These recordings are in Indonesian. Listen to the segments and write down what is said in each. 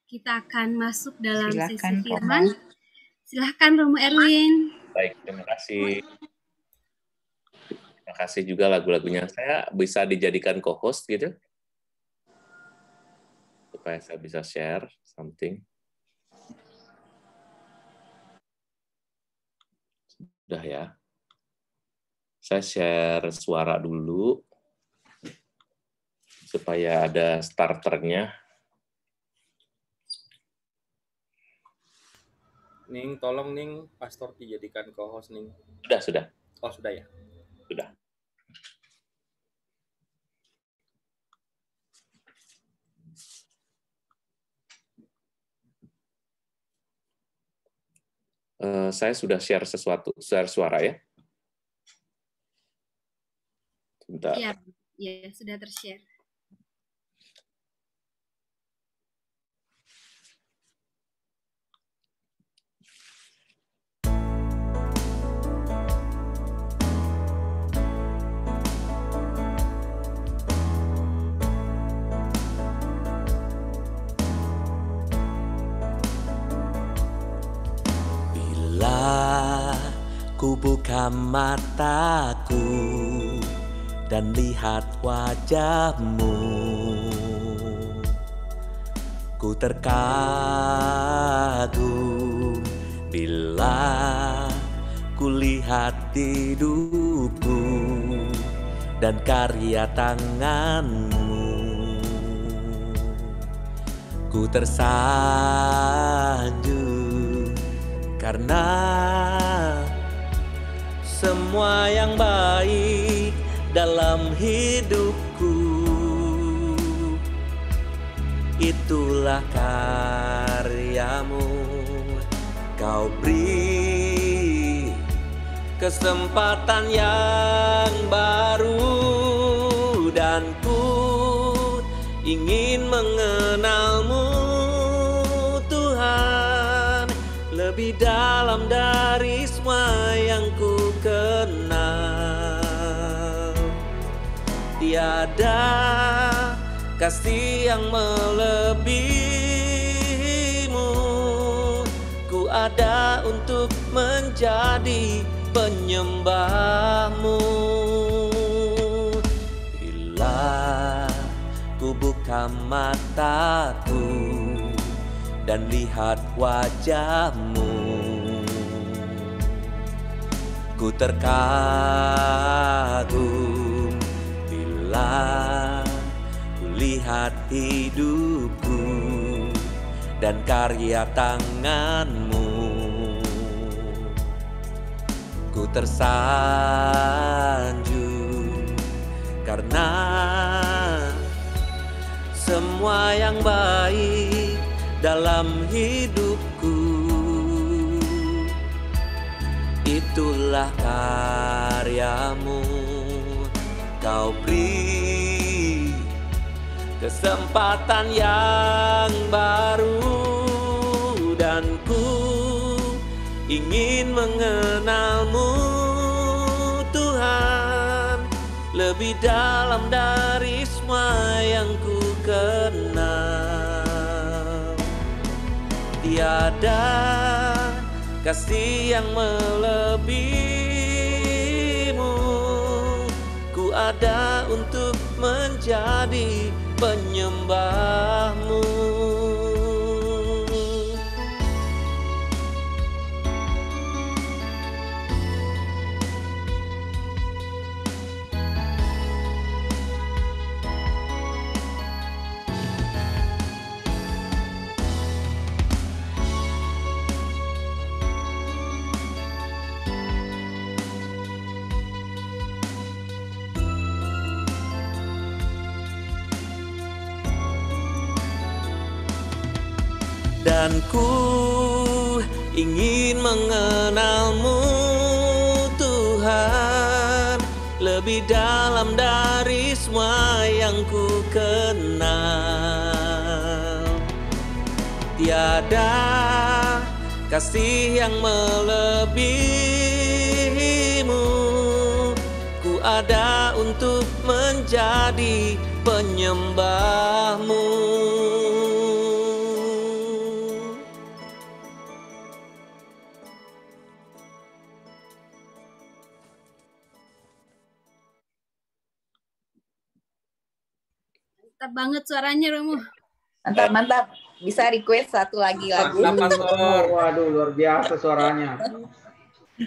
Kita akan masuk dalam Silakan, sesi firman. Silahkan Romo Erwin. Baik, terima kasih. Terima kasih juga lagu-lagunya. Saya bisa dijadikan co-host gitu, supaya saya bisa share something. Sudah ya. Saya share suara dulu, supaya ada starternya. Ning, tolong Ning, pastor dijadikan co-host Ning. Sudah. Oh, sudah ya? Sudah. Saya sudah share suara ya. Sebentar. Iya, sudah tershare. Bila ku buka mataku dan lihat wajahmu, ku terkagum bila ku lihat hidupku dan karya tanganmu. Ku tersanjung karena semua yang baik dalam hidupku itulah karyamu. Kau beri kesempatan yang baru dan ku ingin mengenalmu Tuhan lebih dalam dari semua yang ku kenal. Tiada kasih yang melebihimu. Ku ada untuk menjadi penyembahmu. Bila ku buka mataku dan lihat wajahmu, ku terkagum bila ku lihat hidupku dan karya tanganmu. Ku tersanjung karena semua yang baik dalam hidupku itulah karyamu. Kau beri kesempatan yang baru dan ku ingin mengenalmu Tuhan lebih dalam dari semua yang ku kenal. Tiada kasih yang melebihimu. Ku ada untuk menjadi penyembahmu. Dan ku ingin mengenalmu Tuhan lebih dalam dari semua yang ku kenal. Tiada kasih yang melebihimu. Ku ada untuk menjadi penyembahmu. Mantap banget suaranya Romo. Mantap. Bisa request satu lagi lagu. Waduh, luar biasa suaranya.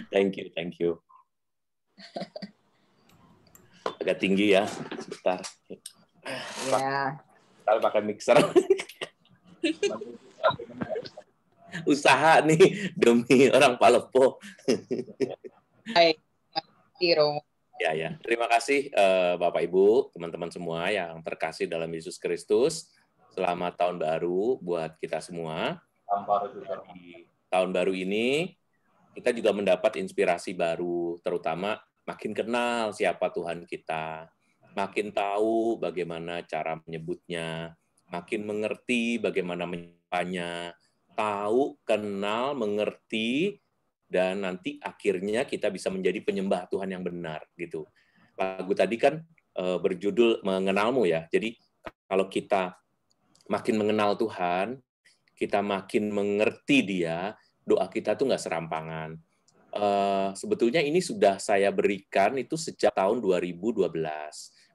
Thank you. Agak tinggi ya, sebentar. Ya. Kita pakai mixer. Usaha nih demi orang Palopo. Baik, Romo. Ya. Terima kasih Bapak Ibu, teman-teman semua yang terkasih dalam Yesus Kristus. Selamat tahun baru buat kita semua. Di tahun baru ini kita juga mendapat inspirasi baru, terutama makin kenal siapa Tuhan kita, makin tahu bagaimana cara menyebutnya, makin mengerti bagaimana menyebutnya, tahu, kenal, mengerti, dan nanti akhirnya kita bisa menjadi penyembah Tuhan yang benar gitu. Lagu tadi kan berjudul Mengenalmu ya. Jadi kalau kita makin mengenal Tuhan, kita makin mengerti Dia, doa kita tuh nggak serampangan. Sebetulnya ini sudah saya berikan itu sejak tahun 2012.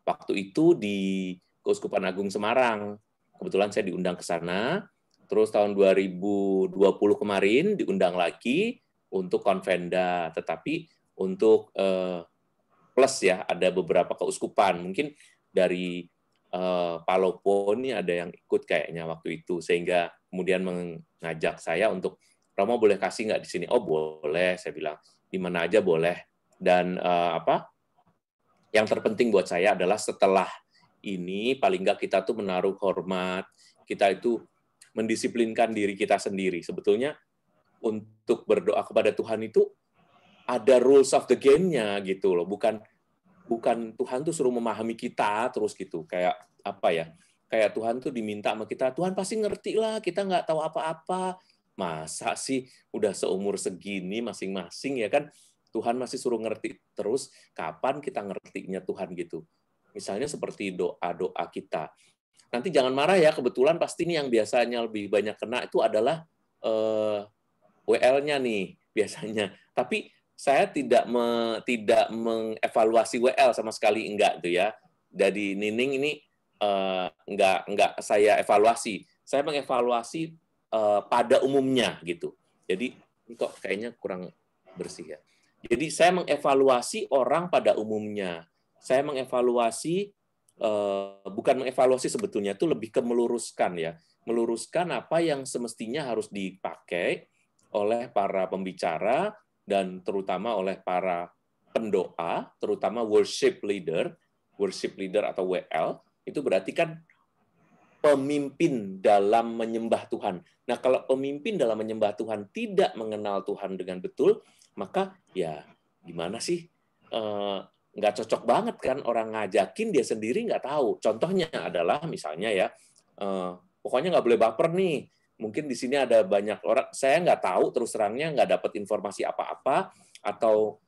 Waktu itu di Keuskupan Agung Semarang. Kebetulan saya diundang ke sana. Terus tahun 2020 kemarin diundang lagi untuk konvenda, tetapi untuk plus ya, ada beberapa keuskupan. Mungkin dari Palopo ini ada yang ikut kayaknya waktu itu, sehingga kemudian mengajak saya untuk, Romo boleh kasih nggak di sini? Oh boleh, saya bilang di mana aja boleh. Dan yang terpenting buat saya adalah setelah ini paling nggak kita tuh menaruh hormat, kita itu mendisiplinkan diri kita sendiri. Sebetulnya untuk berdoa kepada Tuhan itu ada rules of the game-nya gitu loh, bukan Tuhan tuh suruh memahami kita terus gitu, kayak apa ya, kayak Tuhan tuh diminta sama kita, Tuhan pasti ngerti lah, kita nggak tahu apa-apa. Masa sih udah seumur segini masing-masing ya kan, Tuhan masih suruh ngerti terus, kapan kita ngertinya Tuhan gitu. Misalnya seperti doa-doa kita. Nanti jangan marah ya, kebetulan pasti ini yang biasanya lebih banyak kena itu adalah WL-nya nih biasanya. Tapi saya tidak mengevaluasi WL sama sekali, enggak tuh ya. Dari Nining ini enggak saya evaluasi. Saya mengevaluasi pada umumnya gitu. Jadi ini kok kayaknya kurang bersih ya. Jadi saya mengevaluasi orang pada umumnya. Saya mengevaluasi bukan mengevaluasi sebetulnya, itu lebih ke meluruskan ya. Meluruskan apa yang semestinya harus dipakai oleh para pembicara dan terutama oleh para pendoa, terutama worship leader atau WL, itu berarti kan pemimpin dalam menyembah Tuhan. Nah, kalau pemimpin dalam menyembah Tuhan tidak mengenal Tuhan dengan betul, maka ya gimana sih? Nggak cocok banget kan, orang ngajakin dia sendiri nggak tahu. Contohnya adalah misalnya ya, pokoknya nggak boleh baper nih. Mungkin di sini ada banyak orang, saya nggak tahu terus terangnya, nggak dapat informasi apa-apa, atau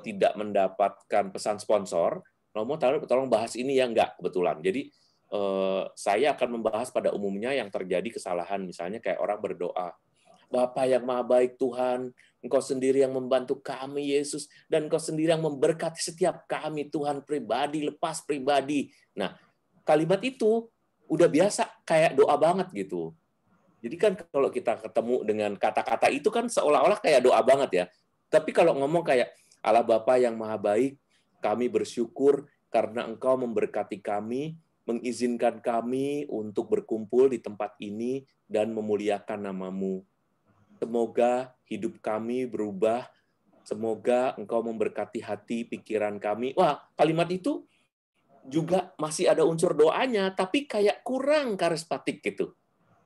tidak mendapatkan pesan sponsor. Romo tolong bahas ini ya, nggak kebetulan. Jadi saya akan membahas pada umumnya yang terjadi kesalahan, misalnya kayak orang berdoa, Bapa yang Maha Baik Tuhan, Engkau sendiri yang membantu kami Yesus, dan Engkau sendiri yang memberkati setiap kami Tuhan, pribadi lepas pribadi. Nah, kalimat itu udah biasa kayak doa banget gitu. Jadi kan kalau kita ketemu dengan kata-kata itu kan seolah-olah kayak doa banget ya. Tapi kalau ngomong kayak Allah Bapa yang Maha Baik, kami bersyukur karena Engkau memberkati kami, mengizinkan kami untuk berkumpul di tempat ini dan memuliakan nama-Mu. Semoga hidup kami berubah, semoga Engkau memberkati hati, pikiran kami. Wah, kalimat itu juga masih ada unsur doanya, tapi kayak kurang karismatik gitu.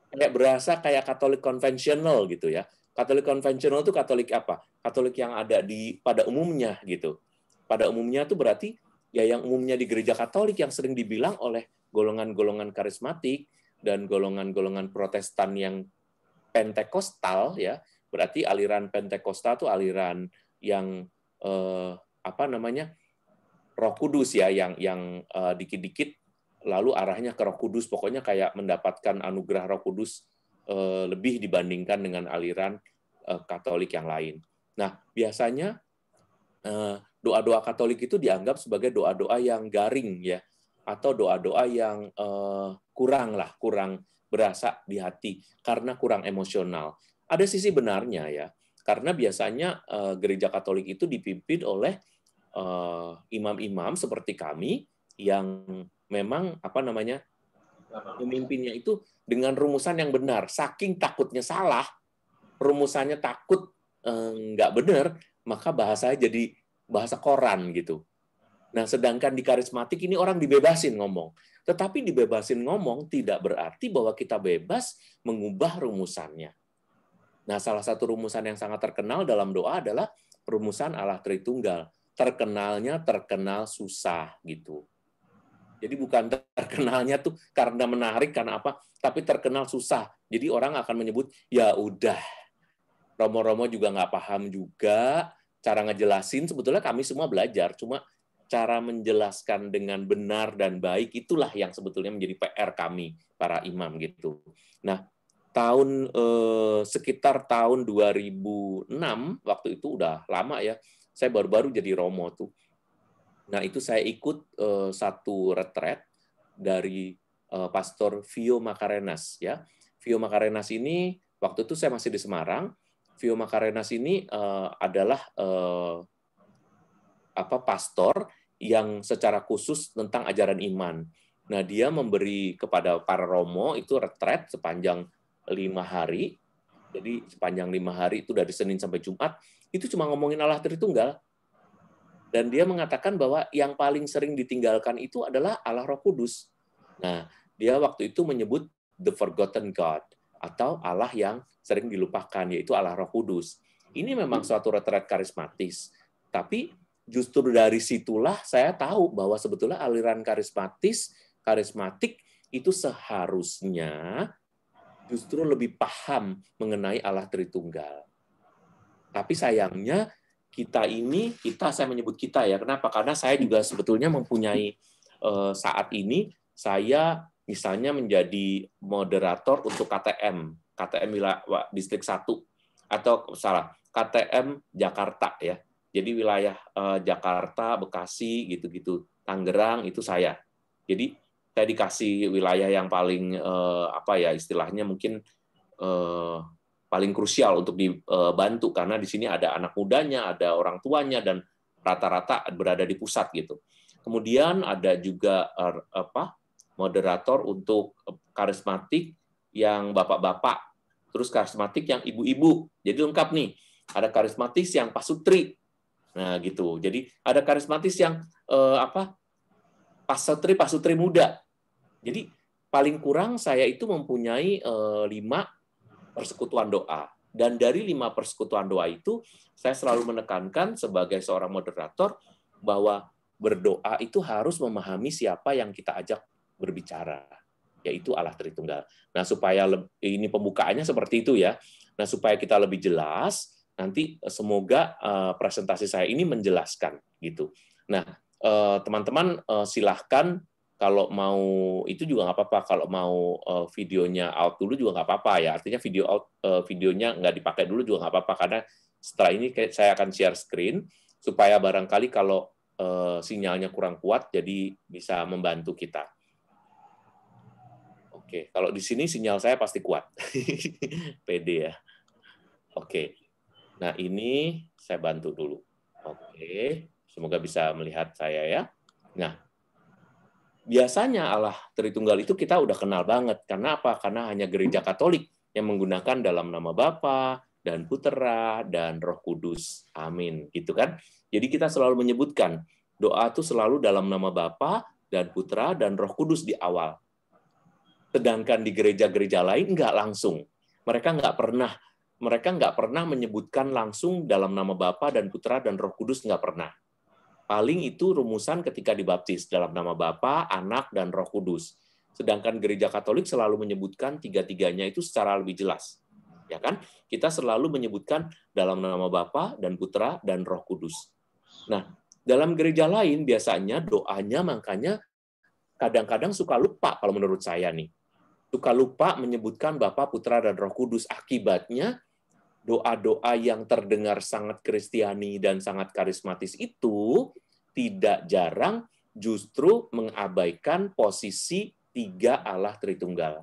Kayak berasa kayak Katolik konvensional gitu ya. Katolik konvensional itu Katolik apa? Katolik yang ada pada umumnya gitu. Pada umumnya itu berarti ya yang umumnya di gereja Katolik yang sering dibilang oleh golongan-golongan karismatik dan golongan-golongan Protestan yang Pentekostal ya. Berarti aliran Pentekostal itu aliran yang Roh Kudus ya, yang dikit-dikit lalu arahnya ke Roh Kudus, pokoknya kayak mendapatkan anugerah Roh Kudus lebih dibandingkan dengan aliran Katolik yang lain. Nah, biasanya doa-doa Katolik itu dianggap sebagai doa-doa yang garing ya, atau doa-doa yang kurang berasa di hati karena kurang emosional. Ada sisi benarnya ya, karena biasanya gereja Katolik itu dipimpin oleh imam-imam seperti kami yang memang pemimpinnya itu dengan rumusan yang benar. Saking takutnya salah, rumusannya takut nggak benar, maka bahasanya jadi bahasa koran gitu. Nah, sedangkan di karismatik ini orang dibebasin ngomong. Tetapi dibebasin ngomong tidak berarti bahwa kita bebas mengubah rumusannya. Nah, salah satu rumusan yang sangat terkenal dalam doa adalah rumusan Allah Tritunggal. Terkenalnya terkenal susah gitu. Jadi bukan terkenalnya tuh karena menarik, karena apa, tapi terkenal susah. Jadi orang akan menyebut, ya udah, Romo-romo juga nggak paham juga, cara ngejelasin, sebetulnya kami semua belajar, cuma cara menjelaskan dengan benar dan baik, itulah yang sebetulnya menjadi PR kami, para imam gitu. Nah, sekitar tahun 2006, waktu itu udah lama ya, saya baru-baru jadi Romo tuh. Nah, itu saya ikut satu retret dari Pastor Vio Makarenas ya. Vio Makarenas ini waktu itu saya masih di Semarang. Vio Makarenas ini adalah pastor yang secara khusus tentang ajaran iman. Nah, dia memberi kepada para Romo itu retret sepanjang 5 hari. Jadi sepanjang 5 hari itu dari Senin sampai Jumat, itu cuma ngomongin Allah Tritunggal. Dan dia mengatakan bahwa yang paling sering ditinggalkan itu adalah Allah Roh Kudus. Nah, dia waktu itu menyebut the forgotten God, atau Allah yang sering dilupakan, yaitu Allah Roh Kudus. Ini memang suatu retret karismatis. Tapi justru dari situlah saya tahu bahwa sebetulnya aliran karismatik itu seharusnya justru lebih paham mengenai Allah Tritunggal. Tapi sayangnya saya menyebut kita ya, kenapa? Karena saya juga sebetulnya mempunyai saat ini saya misalnya menjadi moderator untuk KTM Distrik 1 atau KTM Jakarta ya. Jadi wilayah Jakarta, Bekasi gitu-gitu, Tangerang itu saya. Jadi saya dikasih wilayah yang paling istilahnya mungkin paling krusial untuk dibantu karena di sini ada anak mudanya, ada orang tuanya, dan rata-rata berada di pusat gitu. Kemudian ada juga moderator untuk karismatik yang bapak-bapak, terus karismatik yang ibu-ibu. Jadi lengkap nih. Ada karismatis yang pasutri. Nah, gitu. Jadi ada karismatis yang pasutri muda. Jadi paling kurang saya itu mempunyai 5 persekutuan doa. Dan dari 5 persekutuan doa itu, saya selalu menekankan sebagai seorang moderator bahwa berdoa itu harus memahami siapa yang kita ajak berbicara, yaitu Allah Tritunggal. Nah, supaya ini pembukaannya seperti itu ya. Nah, supaya kita lebih jelas, nanti semoga presentasi saya ini menjelaskan gitu. Nah, teman-teman silahkan kalau mau itu juga nggak apa-apa. Kalau mau videonya out dulu juga nggak apa-apa ya. Artinya videonya nggak dipakai dulu juga nggak apa-apa, karena setelah ini saya akan share screen supaya barangkali kalau sinyalnya kurang kuat jadi bisa membantu kita. Oke, kalau di sini sinyal saya pasti kuat. Pede ya. Oke. Nah, ini saya bantu dulu. Oke, semoga bisa melihat saya ya. Nah, biasanya Allah Tritunggal itu kita udah kenal banget. Karena apa? Karena hanya gereja Katolik yang menggunakan dalam nama Bapa dan Putera dan Roh Kudus. Amin. Gitu kan? Jadi kita selalu menyebutkan doa itu selalu dalam nama Bapa dan Putera dan Roh Kudus di awal. Sedangkan di gereja-gereja lain nggak langsung. Mereka nggak pernah menyebutkan langsung dalam nama Bapa dan Putera dan Roh Kudus, nggak pernah. Paling itu rumusan ketika dibaptis dalam nama Bapa, Anak, dan Roh Kudus. Sedangkan gereja Katolik selalu menyebutkan tiga-tiganya itu secara lebih jelas. Ya kan? Kita selalu menyebutkan dalam nama Bapa dan Putera dan Roh Kudus. Nah, dalam gereja lain biasanya doanya makanya kadang-kadang suka lupa kalau menurut saya nih. Suka lupa menyebutkan Bapa, Putera, dan Roh Kudus. Akibatnya doa-doa yang terdengar sangat Kristiani dan sangat karismatis itu tidak jarang justru mengabaikan posisi 3 Allah Tritunggal.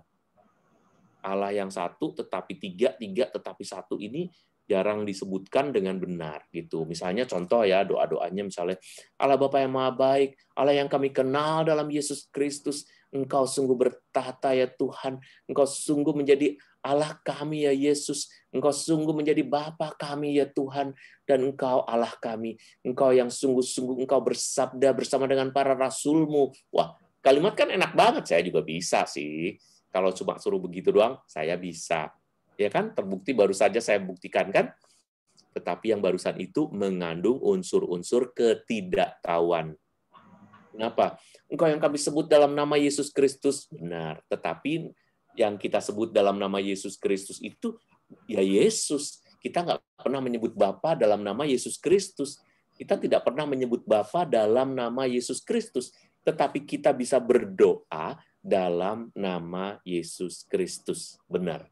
Allah yang satu tetapi tiga tetapi satu ini jarang disebutkan dengan benar gitu. Misalnya contoh ya doa-doanya misalnya Allah Bapa yang Maha Baik, Allah yang kami kenal dalam Yesus Kristus, Engkau sungguh bertahta ya Tuhan, Engkau sungguh menjadi Allah kami ya Yesus, Engkau sungguh menjadi Bapa kami ya Tuhan, dan Engkau Allah kami, Engkau yang sungguh-sungguh Engkau bersabda bersama dengan para rasul-Mu. Wah, kalimat kan enak banget, saya juga bisa sih. Kalau cuma suruh begitu doang, saya bisa. Ya kan, terbukti baru saja saya buktikan kan. Tetapi yang barusan itu mengandung unsur-unsur ketidaktahuan. Kenapa? Engkau yang kami sebut dalam nama Yesus Kristus, benar. Tetapi yang kita sebut dalam nama Yesus Kristus itu, ya Yesus. Kita nggak pernah menyebut Bapa dalam nama Yesus Kristus. Kita tidak pernah menyebut Bapa dalam nama Yesus Kristus. Tetapi kita bisa berdoa dalam nama Yesus Kristus. Benar.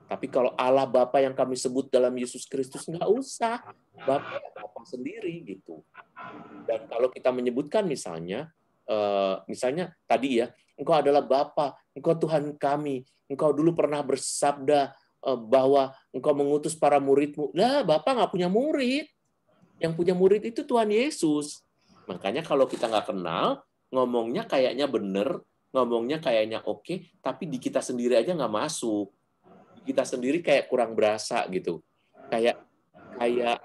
Tapi kalau Allah Bapa yang kami sebut dalam Yesus Kristus, nggak usah. Bapa sendiri gitu. Dan kalau kita menyebutkan misalnya tadi ya, Engkau adalah Bapa, Engkau Tuhan kami, Engkau dulu pernah bersabda bahwa Engkau mengutus para murid-Mu. Lah, Bapa nggak punya murid. Yang punya murid itu Tuhan Yesus. Makanya kalau kita nggak kenal, ngomongnya kayaknya benar, ngomongnya kayaknya oke, tapi di kita sendiri aja nggak masuk. Kita sendiri kayak kurang berasa gitu, kayak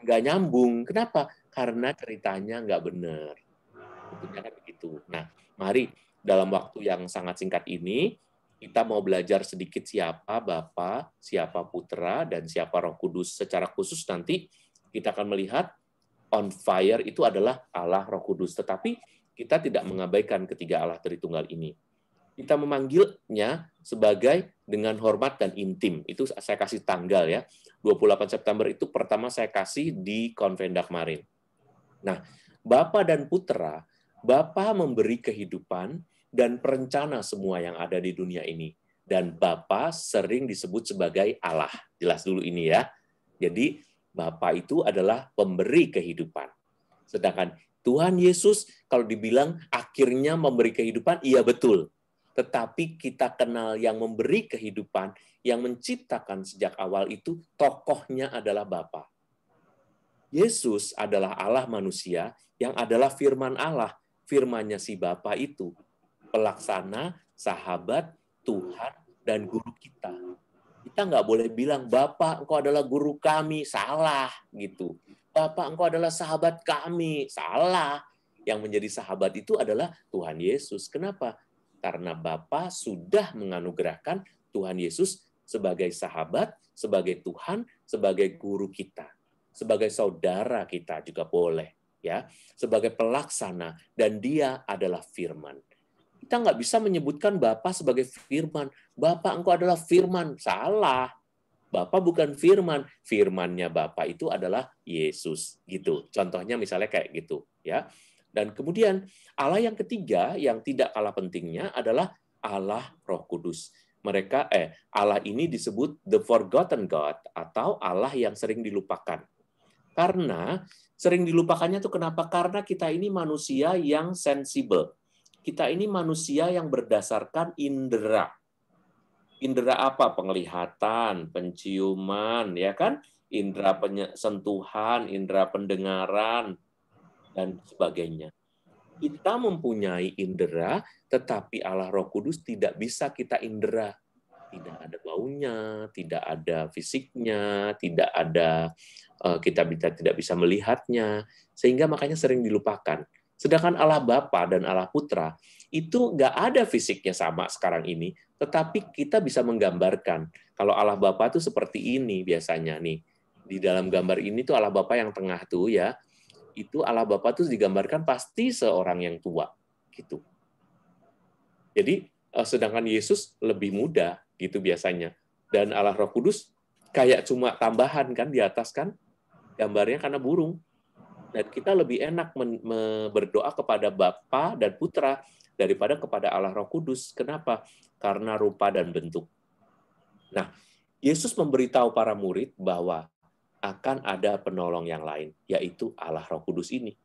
nggak nyambung. Kenapa? Karena ceritanya nggak benar. Tentunya kan begitu. Nah, mari dalam waktu yang sangat singkat ini kita mau belajar sedikit siapa Bapa, siapa Putra, dan siapa Roh Kudus. Secara khusus nanti kita akan melihat on fire itu adalah Allah Roh Kudus. Tetapi kita tidak mengabaikan ketiga Allah Tritunggal ini. Kita memanggilnya sebagai dengan hormat dan intim. Itu saya kasih tanggal ya. 28 September itu pertama saya kasih di Konvenda kemarin. Nah, Bapa dan Putra, Bapa memberi kehidupan dan perencana semua yang ada di dunia ini. Dan Bapa sering disebut sebagai Allah. Jelas dulu ini ya. Jadi, Bapa itu adalah pemberi kehidupan. Sedangkan Tuhan Yesus, kalau dibilang akhirnya memberi kehidupan, iya betul. Tetapi kita kenal yang memberi kehidupan, yang menciptakan sejak awal itu, tokohnya adalah Bapa. Yesus adalah Allah manusia, yang adalah firman Allah. Firman-Nya si Bapa itu. Pelaksana, sahabat, Tuhan, dan guru kita. Kita nggak boleh bilang, Bapak, Engkau adalah guru kami. Salah, gitu. Bapak, Engkau adalah sahabat kami. Salah. Yang menjadi sahabat itu adalah Tuhan Yesus. Kenapa? Karena Bapa sudah menganugerahkan Tuhan Yesus sebagai sahabat, sebagai Tuhan, sebagai guru kita, sebagai saudara kita juga boleh, ya, sebagai pelaksana, dan Dia adalah Firman. Kita nggak bisa menyebutkan Bapa sebagai Firman. Bapa, Engkau adalah Firman. Salah. Bapa bukan Firman. Firman-Nya Bapa itu adalah Yesus, gitu. Contohnya misalnya kayak gitu, ya. Dan kemudian Allah yang ketiga yang tidak kalah pentingnya adalah Allah Roh Kudus. Allah ini disebut the forgotten God atau Allah yang sering dilupakan. Karena sering dilupakannya itu kenapa? Karena kita ini manusia yang sensibel. Kita ini manusia yang berdasarkan indera. Indera apa? Penglihatan, penciuman, ya kan? Indera sentuhan, indera pendengaran, dan sebagainya. Kita mempunyai indera, tetapi Allah Roh Kudus tidak bisa kita indera. Tidak ada baunya, tidak ada fisiknya, kita tidak bisa melihatnya, sehingga makanya sering dilupakan. Sedangkan Allah Bapa dan Allah Putra itu nggak ada fisiknya sama sekarang ini, tetapi kita bisa menggambarkan. Kalau Allah Bapa itu seperti ini biasanya nih. Di dalam gambar ini tuh Allah Bapa yang tengah tuh ya. Itu Allah Bapa itu digambarkan pasti seorang yang tua gitu. Jadi sedangkan Yesus lebih muda gitu biasanya, dan Allah Roh Kudus kayak cuma tambahan kan di atas kan gambarnya karena burung. Dan kita lebih enak berdoa kepada Bapa dan Putra daripada kepada Allah Roh Kudus. Kenapa? Karena rupa dan bentuk. Nah, Yesus memberitahu para murid bahwa akan ada penolong yang lain, yaitu Allah Roh Kudus ini.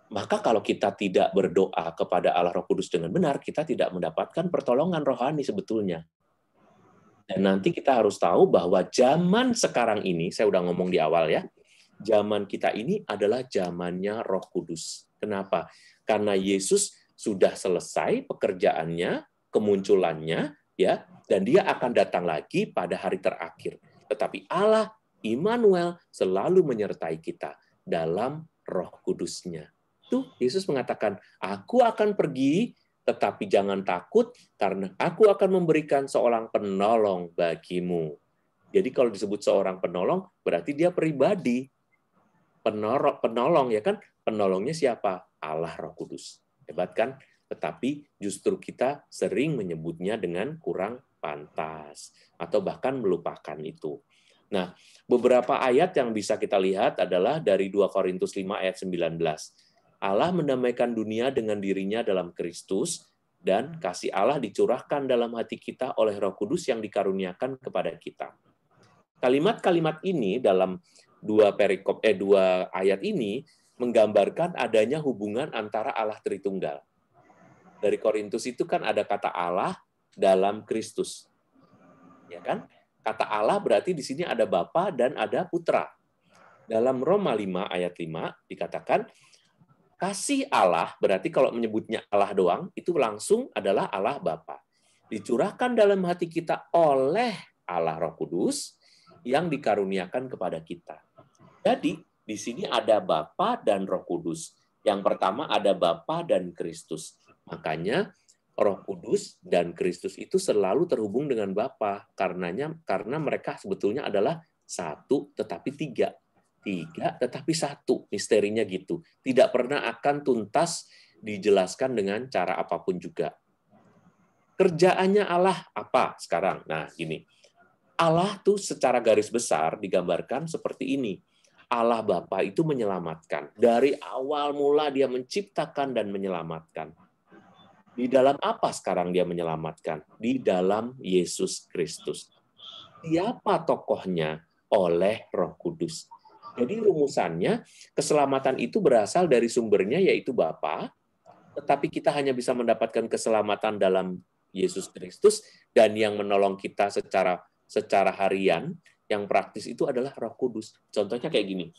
Maka kalau kita tidak berdoa kepada Allah Roh Kudus dengan benar, kita tidak mendapatkan pertolongan rohani sebetulnya. Dan nanti kita harus tahu bahwa zaman sekarang ini, saya udah ngomong di awal ya, zaman kita ini adalah zamannya Roh Kudus. Kenapa? Karena Yesus sudah selesai pekerjaannya, kemunculannya, ya, dan dia akan datang lagi pada hari terakhir. Tetapi Allah, Immanuel, selalu menyertai kita dalam Roh Kudus-Nya. Tuh, Yesus mengatakan, aku akan pergi, tetapi jangan takut, karena aku akan memberikan seorang penolong bagimu. Jadi kalau disebut seorang penolong, berarti dia pribadi. Penolong, ya kan? Penolongnya siapa? Allah Roh Kudus. Hebat kan? Tetapi justru kita sering menyebutnya dengan kurang pantas, atau bahkan melupakan itu. Nah, beberapa ayat yang bisa kita lihat adalah dari 2 Korintus 5 ayat 19. Allah mendamaikan dunia dengan dirinya dalam Kristus, dan kasih Allah dicurahkan dalam hati kita oleh Roh Kudus yang dikaruniakan kepada kita. Kalimat-kalimat ini dalam dua ayat ini menggambarkan adanya hubungan antara Allah Tritunggal. Dari Korintus itu kan ada kata Allah dalam Kristus. Ya kan? Kata Allah berarti di sini ada Bapa dan ada Putra. Dalam Roma 5 ayat 5 dikatakan kasih Allah, berarti kalau menyebutnya Allah doang, itu langsung adalah Allah Bapa. Dicurahkan dalam hati kita oleh Allah Roh Kudus yang dikaruniakan kepada kita. Jadi, di sini ada Bapa dan Roh Kudus. Yang pertama ada Bapa dan Kristus. Makanya Roh Kudus dan Kristus itu selalu terhubung dengan Bapa, karena mereka sebetulnya adalah satu tetapi tiga. Tiga tetapi satu, misterinya gitu. Tidak pernah akan tuntas dijelaskan dengan cara apapun juga. Kerjaannya Allah apa sekarang? Nah, gini. Allah tuh secara garis besar digambarkan seperti ini. Allah Bapa itu menyelamatkan. Dari awal mula dia menciptakan dan menyelamatkan. Di dalam apa sekarang dia menyelamatkan? Di dalam Yesus Kristus. Siapa tokohnya? Oleh Roh Kudus. Jadi rumusannya, keselamatan itu berasal dari sumbernya yaitu Bapa, tetapi kita hanya bisa mendapatkan keselamatan dalam Yesus Kristus, dan yang menolong kita secara harian, yang praktis itu adalah Roh Kudus. Contohnya kayak gini,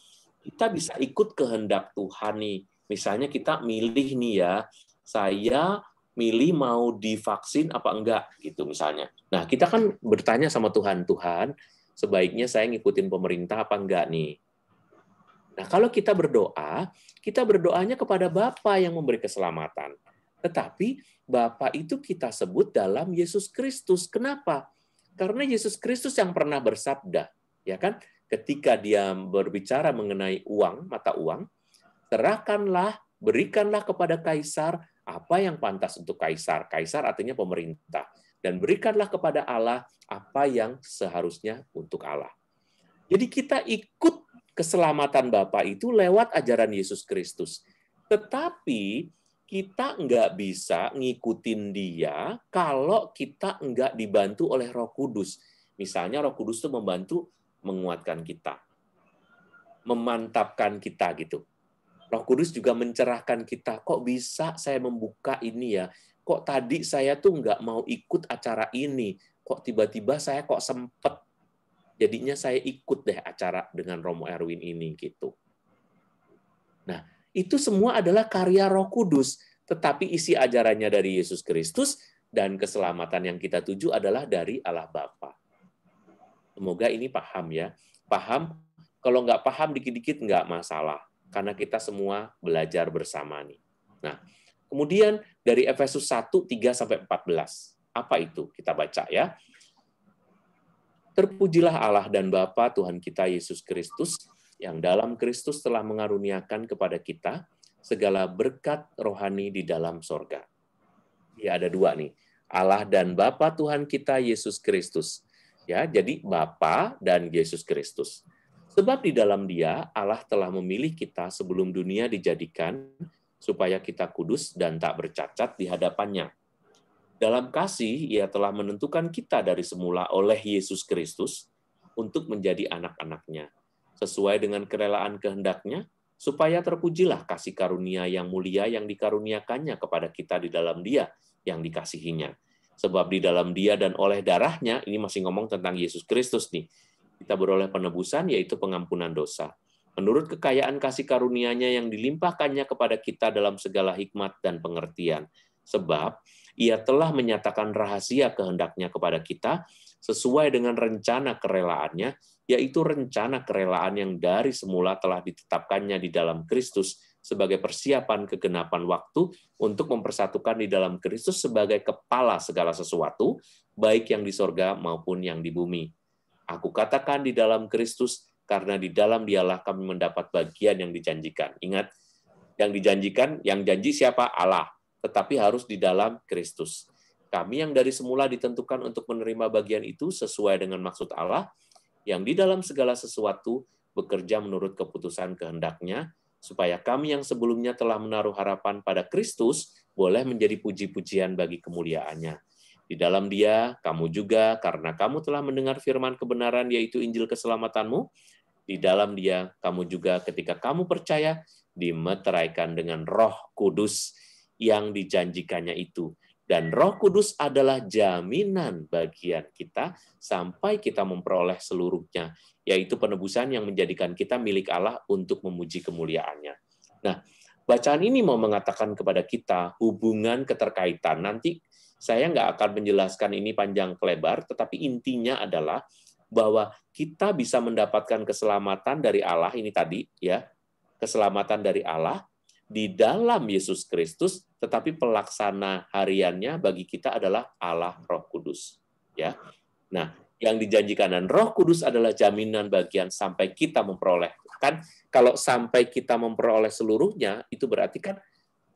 kita bisa ikut kehendak Tuhan nih. Misalnya kita milih nih ya, saya milih mau divaksin apa enggak, gitu misalnya. Nah, kita kan bertanya sama Tuhan, Tuhan, sebaiknya saya ngikutin pemerintah apa enggak nih? Nah, kalau kita berdoanya kepada Bapa yang memberi keselamatan. Tetapi Bapa itu kita sebut dalam Yesus Kristus. Kenapa? Karena Yesus Kristus yang pernah bersabda, ya kan? Ketika dia berbicara mengenai uang, mata uang, berikanlah kepada Kaisar apa yang pantas untuk Kaisar. Kaisar artinya pemerintah. Dan berikanlah kepada Allah apa yang seharusnya untuk Allah. Jadi kita ikut keselamatan Bapa itu lewat ajaran Yesus Kristus. Tetapi kita nggak bisa ngikutin dia kalau kita nggak dibantu oleh Roh Kudus. Misalnya Roh Kudus itu membantu menguatkan kita, memantapkan kita gitu. Roh Kudus juga mencerahkan kita. Kok bisa saya membuka ini ya? Kok tadi saya tuh nggak mau ikut acara ini? Kok tiba-tiba saya kok sempet? Jadinya saya ikut deh acara dengan Romo Erwin ini gitu. Nah, itu semua adalah karya Roh Kudus, tetapi isi ajarannya dari Yesus Kristus dan keselamatan yang kita tuju adalah dari Allah Bapa. Semoga ini paham ya. Paham? Kalau nggak paham dikit-dikit nggak masalah, karena kita semua belajar bersama nih. Nah, kemudian dari Efesus 1:3-14. Apa itu? Kita baca ya. Terpujilah Allah dan Bapa Tuhan kita Yesus Kristus, yang dalam Kristus telah mengaruniakan kepada kita segala berkat rohani di dalam sorga. Ya, ada dua nih. Allah dan Bapa Tuhan kita Yesus Kristus. Ya, jadi Bapa dan Yesus Kristus. Sebab di dalam Dia, Allah telah memilih kita sebelum dunia dijadikan, supaya kita kudus dan tak bercacat di hadapan-Nya. Dalam kasih, Ia telah menentukan kita dari semula oleh Yesus Kristus untuk menjadi anak-anak-Nya, sesuai dengan kerelaan kehendak-Nya, supaya terpujilah kasih karunia yang mulia yang dikaruniakannya kepada kita di dalam Dia yang dikasihinya. Sebab di dalam Dia dan oleh darahnya, ini masih ngomong tentang Yesus Kristus nih, kita beroleh penebusan, yaitu pengampunan dosa. Menurut kekayaan kasih karunia-Nya yang dilimpahkannya kepada kita dalam segala hikmat dan pengertian. Sebab Ia telah menyatakan rahasia kehendak-Nya kepada kita sesuai dengan rencana kerelaannya, yaitu rencana kerelaan yang dari semula telah ditetapkannya di dalam Kristus sebagai persiapan kegenapan waktu untuk mempersatukan di dalam Kristus sebagai kepala segala sesuatu, baik yang di sorga maupun yang di bumi. Aku katakan di dalam Kristus, karena di dalam Dialah kami mendapat bagian yang dijanjikan. Ingat, yang dijanjikan, yang janji siapa? Allah. Tetapi harus di dalam Kristus. Kami yang dari semula ditentukan untuk menerima bagian itu sesuai dengan maksud Allah, yang di dalam segala sesuatu bekerja menurut keputusan kehendak-Nya, supaya kami yang sebelumnya telah menaruh harapan pada Kristus boleh menjadi puji-pujian bagi kemuliaan-Nya. Di dalam Dia, kamu juga, karena kamu telah mendengar firman kebenaran, yaitu Injil keselamatanmu, di dalam Dia, kamu juga ketika kamu percaya, dimeteraikan dengan Roh Kudus yang dijanjikannya itu. Dan Roh Kudus adalah jaminan bagian kita sampai kita memperoleh seluruhnya, yaitu penebusan yang menjadikan kita milik Allah untuk memuji kemuliaan-Nya. Nah, bacaan ini mau mengatakan kepada kita hubungan keterkaitan. Nanti saya nggak akan menjelaskan ini panjang lebar, tetapi intinya adalah bahwa kita bisa mendapatkan keselamatan dari Allah, ini tadi ya, keselamatan dari Allah di dalam Yesus Kristus, tetapi pelaksana hariannya bagi kita adalah Allah Roh Kudus. Ya, nah, yang dijanjikan dan Roh Kudus adalah jaminan bagian sampai kita memperoleh. Kan kalau sampai kita memperoleh seluruhnya, itu berarti kan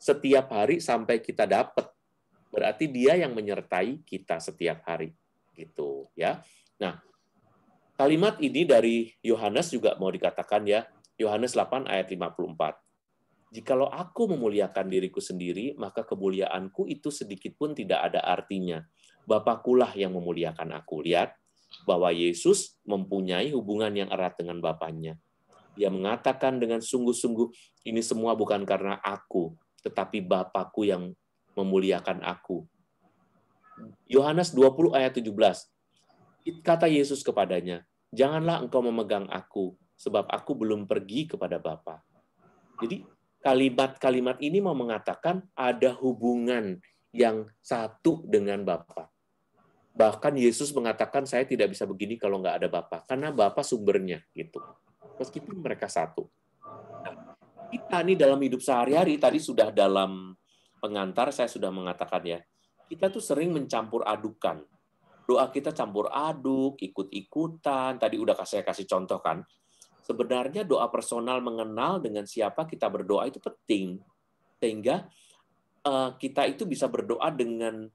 setiap hari sampai kita dapat. Berarti Dia yang menyertai kita setiap hari. Gitu ya. Nah, kalimat ini dari Yohanes juga mau dikatakan ya, Yohanes 8 ayat 54. Jikalau aku memuliakan diriku sendiri, maka kemuliaanku itu sedikit pun tidak ada artinya. Bapakulah yang memuliakan aku. Lihat bahwa Yesus mempunyai hubungan yang erat dengan Bapaknya. Dia mengatakan dengan sungguh-sungguh, ini semua bukan karena aku, tetapi Bapakku yang memuliakan aku. Yohanes 20 ayat 17. Kata Yesus kepadanya, janganlah engkau memegang aku, sebab aku belum pergi kepada Bapa. Jadi, kalimat-kalimat ini mau mengatakan ada hubungan yang satu dengan Bapa. Bahkan Yesus mengatakan, saya tidak bisa begini kalau nggak ada Bapa, karena Bapa sumbernya. Gitu. Meskipun mereka satu. Nah, kita nih dalam hidup sehari-hari, tadi sudah dalam pengantar saya sudah mengatakan ya, kita tuh sering mencampur adukan. Doa kita campur aduk, ikut-ikutan, tadi udah saya kasih contoh kan. Sebenarnya doa personal mengenal dengan siapa kita berdoa itu penting. Sehingga kita itu bisa berdoa dengan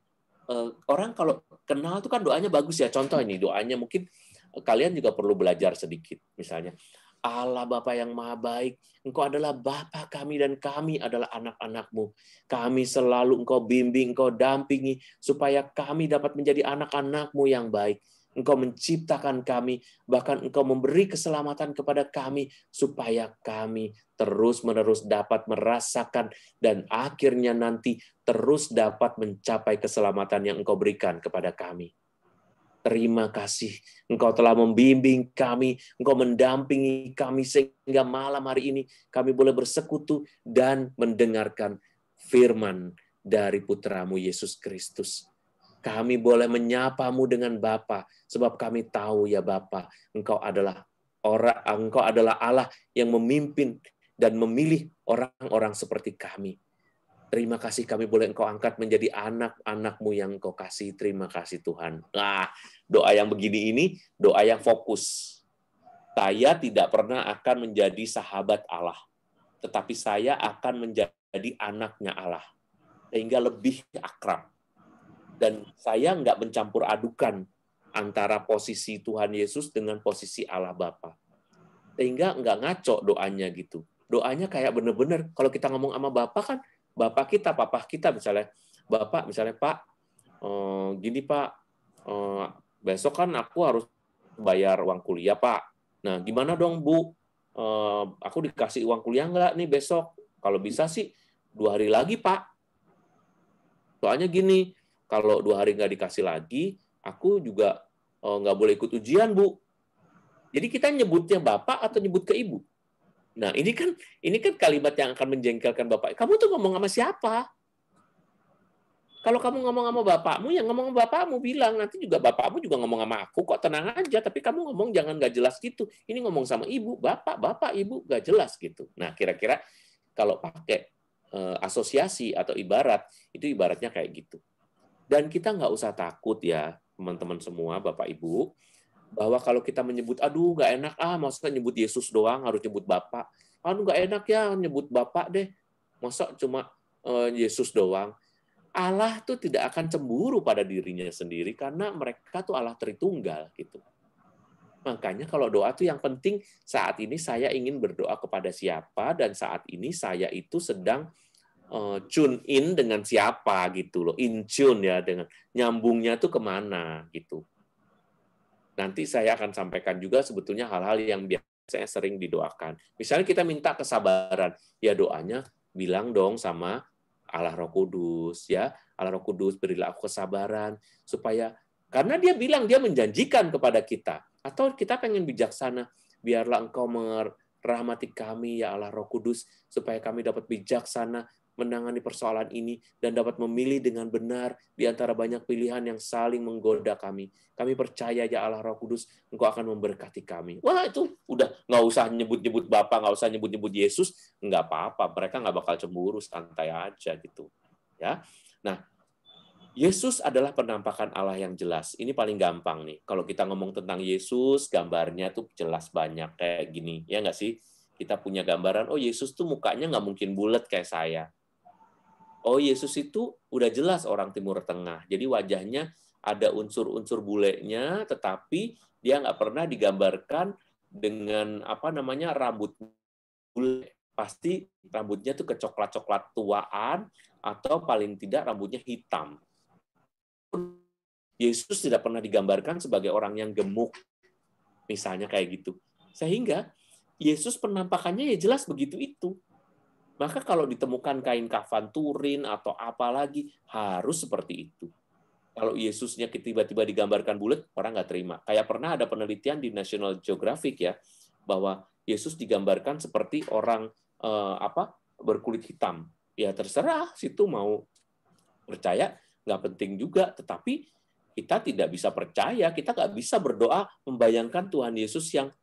orang kalau kenal itu kan doanya bagus ya. Contoh ini doanya mungkin kalian juga perlu belajar sedikit. Misalnya, Allah Bapa yang Maha Baik, Engkau adalah Bapa kami dan kami adalah anak-anak-Mu. Kami selalu Engkau bimbing, Engkau dampingi, supaya kami dapat menjadi anak-anak-Mu yang baik. Engkau menciptakan kami, bahkan Engkau memberi keselamatan kepada kami, supaya kami terus-menerus dapat merasakan dan akhirnya nanti terus dapat mencapai keselamatan yang Engkau berikan kepada kami. Terima kasih, Engkau telah membimbing kami, Engkau mendampingi kami, sehingga malam hari ini kami boleh bersekutu dan mendengarkan firman dari Putra-Mu Yesus Kristus. Kami boleh menyapa-Mu dengan Bapa, sebab kami tahu ya Bapa, Engkau adalah Allah yang memimpin dan memilih orang-orang seperti kami. Terima kasih kami boleh Engkau angkat menjadi anak-anak-Mu yang Engkau kasih. Terima kasih Tuhan. Nah, doa yang begini ini, doa yang fokus. Saya tidak pernah akan menjadi sahabat Allah, tetapi saya akan menjadi anaknya Allah, sehingga lebih akrab. Dan saya nggak mencampur adukan antara posisi Tuhan Yesus dengan posisi Allah Bapa. Sehingga nggak ngaco doanya gitu. Doanya kayak bener-bener, kalau kita ngomong sama Bapa kan, Bapak kita, Papa kita misalnya, Bapak misalnya, Pak, gini Pak, besok kan aku harus bayar uang kuliah Pak. Nah, gimana dong Bu? aku dikasih uang kuliah nggak nih besok? Kalau bisa sih 2 hari lagi, Pak. Soalnya gini, kalau 2 hari nggak dikasih lagi, aku juga nggak boleh ikut ujian, Bu. Jadi kita nyebutnya Bapak atau nyebut ke Ibu? Nah, ini kan kalimat yang akan menjengkelkan Bapak. Kamu tuh ngomong sama siapa? Kalau kamu ngomong sama bapakmu, ya ngomong sama bapakmu, bilang. Nanti juga bapakmu juga ngomong sama aku, kok tenang aja. Tapi kamu ngomong jangan nggak jelas gitu. Ini ngomong sama ibu, bapak, ibu, nggak jelas gitu. Nah, kira-kira kalau pakai asosiasi atau ibarat, itu ibaratnya kayak gitu. Dan kita nggak usah takut ya, teman-teman semua, Bapak Ibu, bahwa kalau kita menyebut, aduh nggak enak, masa nyebut Yesus doang, harus nyebut Bapak. Aduh nggak enak ya, nyebut Bapak deh. Masa cuma Yesus doang. Allah tuh tidak akan cemburu pada dirinya sendiri karena mereka tuh Allah Tritunggal gitu. Makanya kalau doa tuh yang penting saat ini saya ingin berdoa kepada siapa dan saat ini saya itu sedang tune in dengan siapa gitu loh, in tune ya, dengan nyambungnya tuh kemana gitu. Nanti saya akan sampaikan juga sebetulnya hal-hal yang biasanya sering didoakan. Misalnya kita minta kesabaran, ya doanya bilang dong sama Allah Roh Kudus ya, Allah Roh Kudus berilah aku kesabaran supaya karena dia bilang dia menjanjikan kepada kita atau kita pengen bijaksana, biarlah engkau merahmati kami ya Allah Roh Kudus supaya kami dapat bijaksana menangani persoalan ini dan dapat memilih dengan benar di antara banyak pilihan yang saling menggoda kami. Kami percaya ya Allah Roh Kudus, engkau akan memberkati kami. Wah itu udah nggak usah nyebut-nyebut Bapa, nggak usah nyebut-nyebut Yesus, nggak apa-apa. Mereka nggak bakal cemburu, santai aja gitu. Ya, nah Yesus adalah penampakan Allah yang jelas. Ini paling gampang nih. Kalau kita ngomong tentang Yesus, gambarnya tuh jelas banyak kayak gini, ya nggak sih? Kita punya gambaran, oh Yesus tuh mukanya nggak mungkin bulat kayak saya. Oh, Yesus itu udah jelas orang Timur Tengah. Jadi wajahnya ada unsur-unsur bulenya, tetapi dia nggak pernah digambarkan dengan rambut bule. Pasti rambutnya tuh kecoklat-coklat tuaan atau paling tidak rambutnya hitam. Yesus tidak pernah digambarkan sebagai orang yang gemuk, misalnya kayak gitu. Sehingga Yesus penampakannya ya jelas begitu itu. Maka kalau ditemukan kain kafan Turin atau apa lagi, harus seperti itu. Kalau Yesusnya tiba-tiba digambarkan bulat, orang nggak terima. Kayak pernah ada penelitian di National Geographic ya, bahwa Yesus digambarkan seperti orang berkulit hitam. Ya terserah, situ mau percaya, nggak penting juga. Tetapi kita tidak bisa percaya, kita nggak bisa berdoa membayangkan Tuhan Yesus yang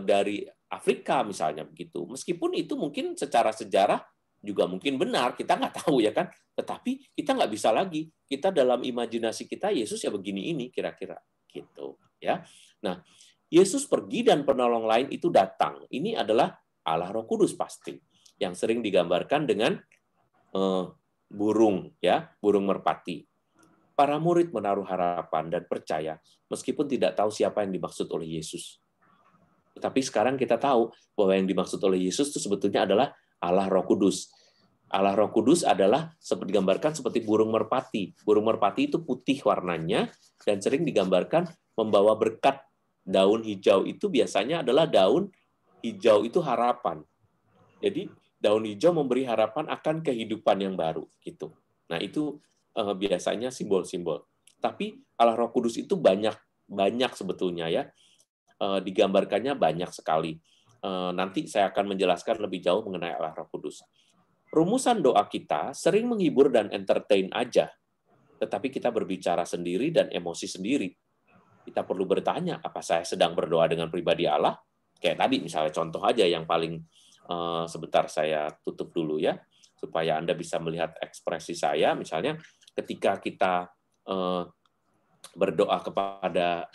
dari Afrika misalnya begitu. Meskipun itu mungkin secara sejarah juga mungkin benar, kita nggak tahu ya kan. Tetapi kita nggak bisa lagi. Kita dalam imajinasi kita Yesus ya begini ini kira-kira gitu ya. Nah, Yesus pergi dan penolong lain itu datang. Ini adalah Allah Roh Kudus pasti yang sering digambarkan dengan burung ya, burung merpati. Para murid menaruh harapan dan percaya meskipun tidak tahu siapa yang dimaksud oleh Yesus. Tapi sekarang kita tahu bahwa yang dimaksud oleh Yesus itu sebetulnya adalah Allah Roh Kudus. Allah Roh Kudus adalah digambarkan seperti burung merpati. Burung merpati itu putih warnanya dan sering digambarkan membawa berkat. Daun hijau itu biasanya adalah daun hijau itu harapan. Jadi daun hijau memberi harapan akan kehidupan yang baru gitu. Nah, itu biasanya simbol-simbol. Tapi Allah Roh Kudus itu banyak sebetulnya ya. Digambarkannya banyak sekali. Nanti saya akan menjelaskan lebih jauh mengenai Allah Roh Kudus. Rumusan doa kita sering menghibur dan entertain aja, tetapi kita berbicara sendiri dan emosi sendiri. Kita perlu bertanya, apa saya sedang berdoa dengan pribadi Allah? Kayak tadi misalnya contoh aja yang paling sebentar saya tutup dulu ya, supaya Anda bisa melihat ekspresi saya. Misalnya ketika kita berdoa kepada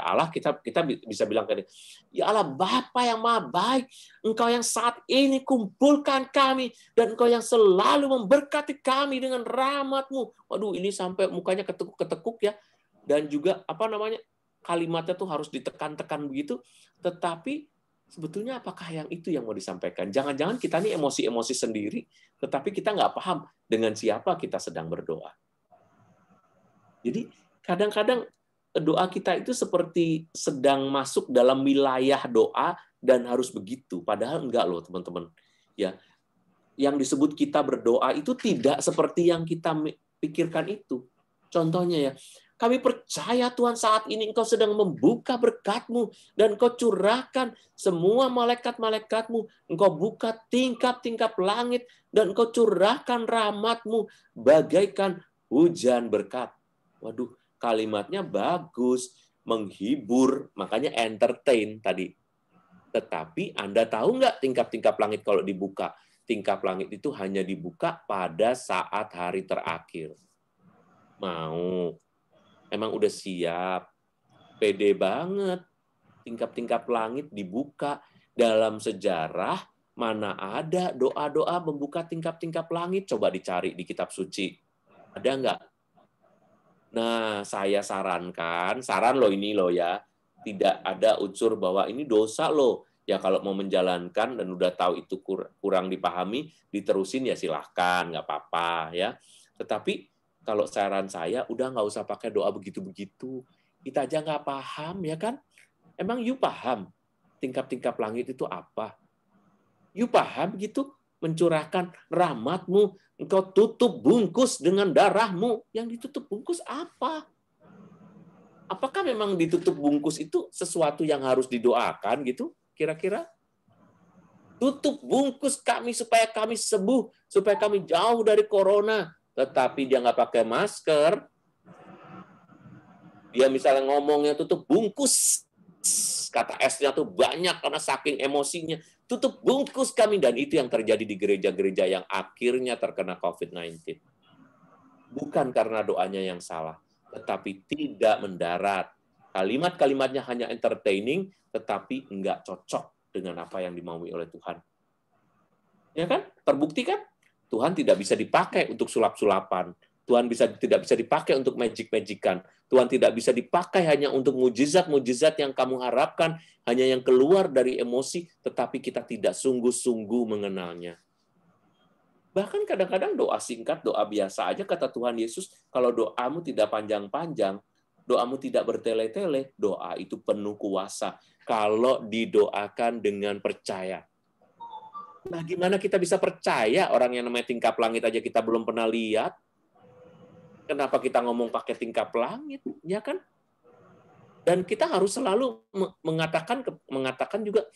Allah, kita bisa bilang ke dia, ya Allah Bapa yang Maha Baik, Engkau yang saat ini kumpulkan kami dan Engkau yang selalu memberkati kami dengan rahmat-Mu. Waduh, ini sampai mukanya ketekuk-ketekuk ya. Dan juga kalimatnya tuh harus ditekan-tekan begitu. Tetapi sebetulnya apakah yang itu yang mau disampaikan? Jangan-jangan kita ini emosi-emosi sendiri, tetapi kita nggak paham dengan siapa kita sedang berdoa. Jadi kadang-kadang doa kita itu seperti sedang masuk dalam wilayah doa dan harus begitu. Padahal enggak loh, teman-teman. Ya, yang disebut kita berdoa itu tidak seperti yang kita pikirkan itu. Contohnya ya, kami percaya Tuhan saat ini Engkau sedang membuka berkat-Mu dan Engkau curahkan semua malaikat-malaikat-Mu. Engkau buka tingkap-tingkap langit dan Engkau curahkan rahmat-Mu bagaikan hujan berkat. Waduh, kalimatnya bagus, menghibur, makanya entertain tadi. Tetapi Anda tahu nggak tingkap-tingkap langit kalau dibuka? Tingkap langit itu hanya dibuka pada saat hari terakhir. Mau. Emang udah siap. Pede banget. Tingkap-tingkap langit dibuka. Dalam sejarah, mana ada doa-doa membuka tingkap-tingkap langit? Coba dicari di kitab suci. Ada nggak? Nah, saya sarankan, saran loh ini loh ya, tidak ada unsur bahwa ini dosa loh. Ya kalau mau menjalankan dan udah tahu itu kurang dipahami, diterusin ya silahkan, nggak apa-apa ya. Tetapi kalau saran saya, udah nggak usah pakai doa begitu-begitu. Kita aja nggak paham ya kan? Emang you paham tingkap-tingkap langit itu apa? You paham gitu? Mencurahkan rahmat-Mu, Engkau tutup bungkus dengan darah-Mu. Yang ditutup bungkus apa? Apakah memang ditutup bungkus itu sesuatu yang harus didoakan gitu? Kira-kira? Tutup bungkus kami supaya kami sembuh, supaya kami jauh dari corona. Tetapi dia nggak pakai masker. Dia misalnya ngomongnya tutup bungkus. Kata S-nya tuh banyak karena saking emosinya. Tutup bungkus kami. Dan itu yang terjadi di gereja-gereja yang akhirnya terkena COVID-19. Bukan karena doanya yang salah, tetapi tidak mendarat. Kalimat-kalimatnya hanya entertaining, tetapi nggak cocok dengan apa yang dimaui oleh Tuhan. Ya kan? Terbukti kan? Tuhan tidak bisa dipakai untuk sulap-sulapan. Tuhan tidak bisa dipakai untuk magic-magican. Tuhan tidak bisa dipakai hanya untuk mujizat-mujizat yang kamu harapkan, hanya yang keluar dari emosi, tetapi kita tidak sungguh-sungguh mengenalnya. Bahkan kadang-kadang doa singkat, doa biasa aja, kata Tuhan Yesus, kalau doamu tidak panjang-panjang, doamu tidak bertele-tele, doa itu penuh kuasa. Kalau didoakan dengan percaya. Nah, gimana kita bisa percaya orang yang namanya tingkap langit aja kita belum pernah lihat? Kenapa kita ngomong pakai tingkap langit, ya kan? Dan kita harus selalu mengatakan juga,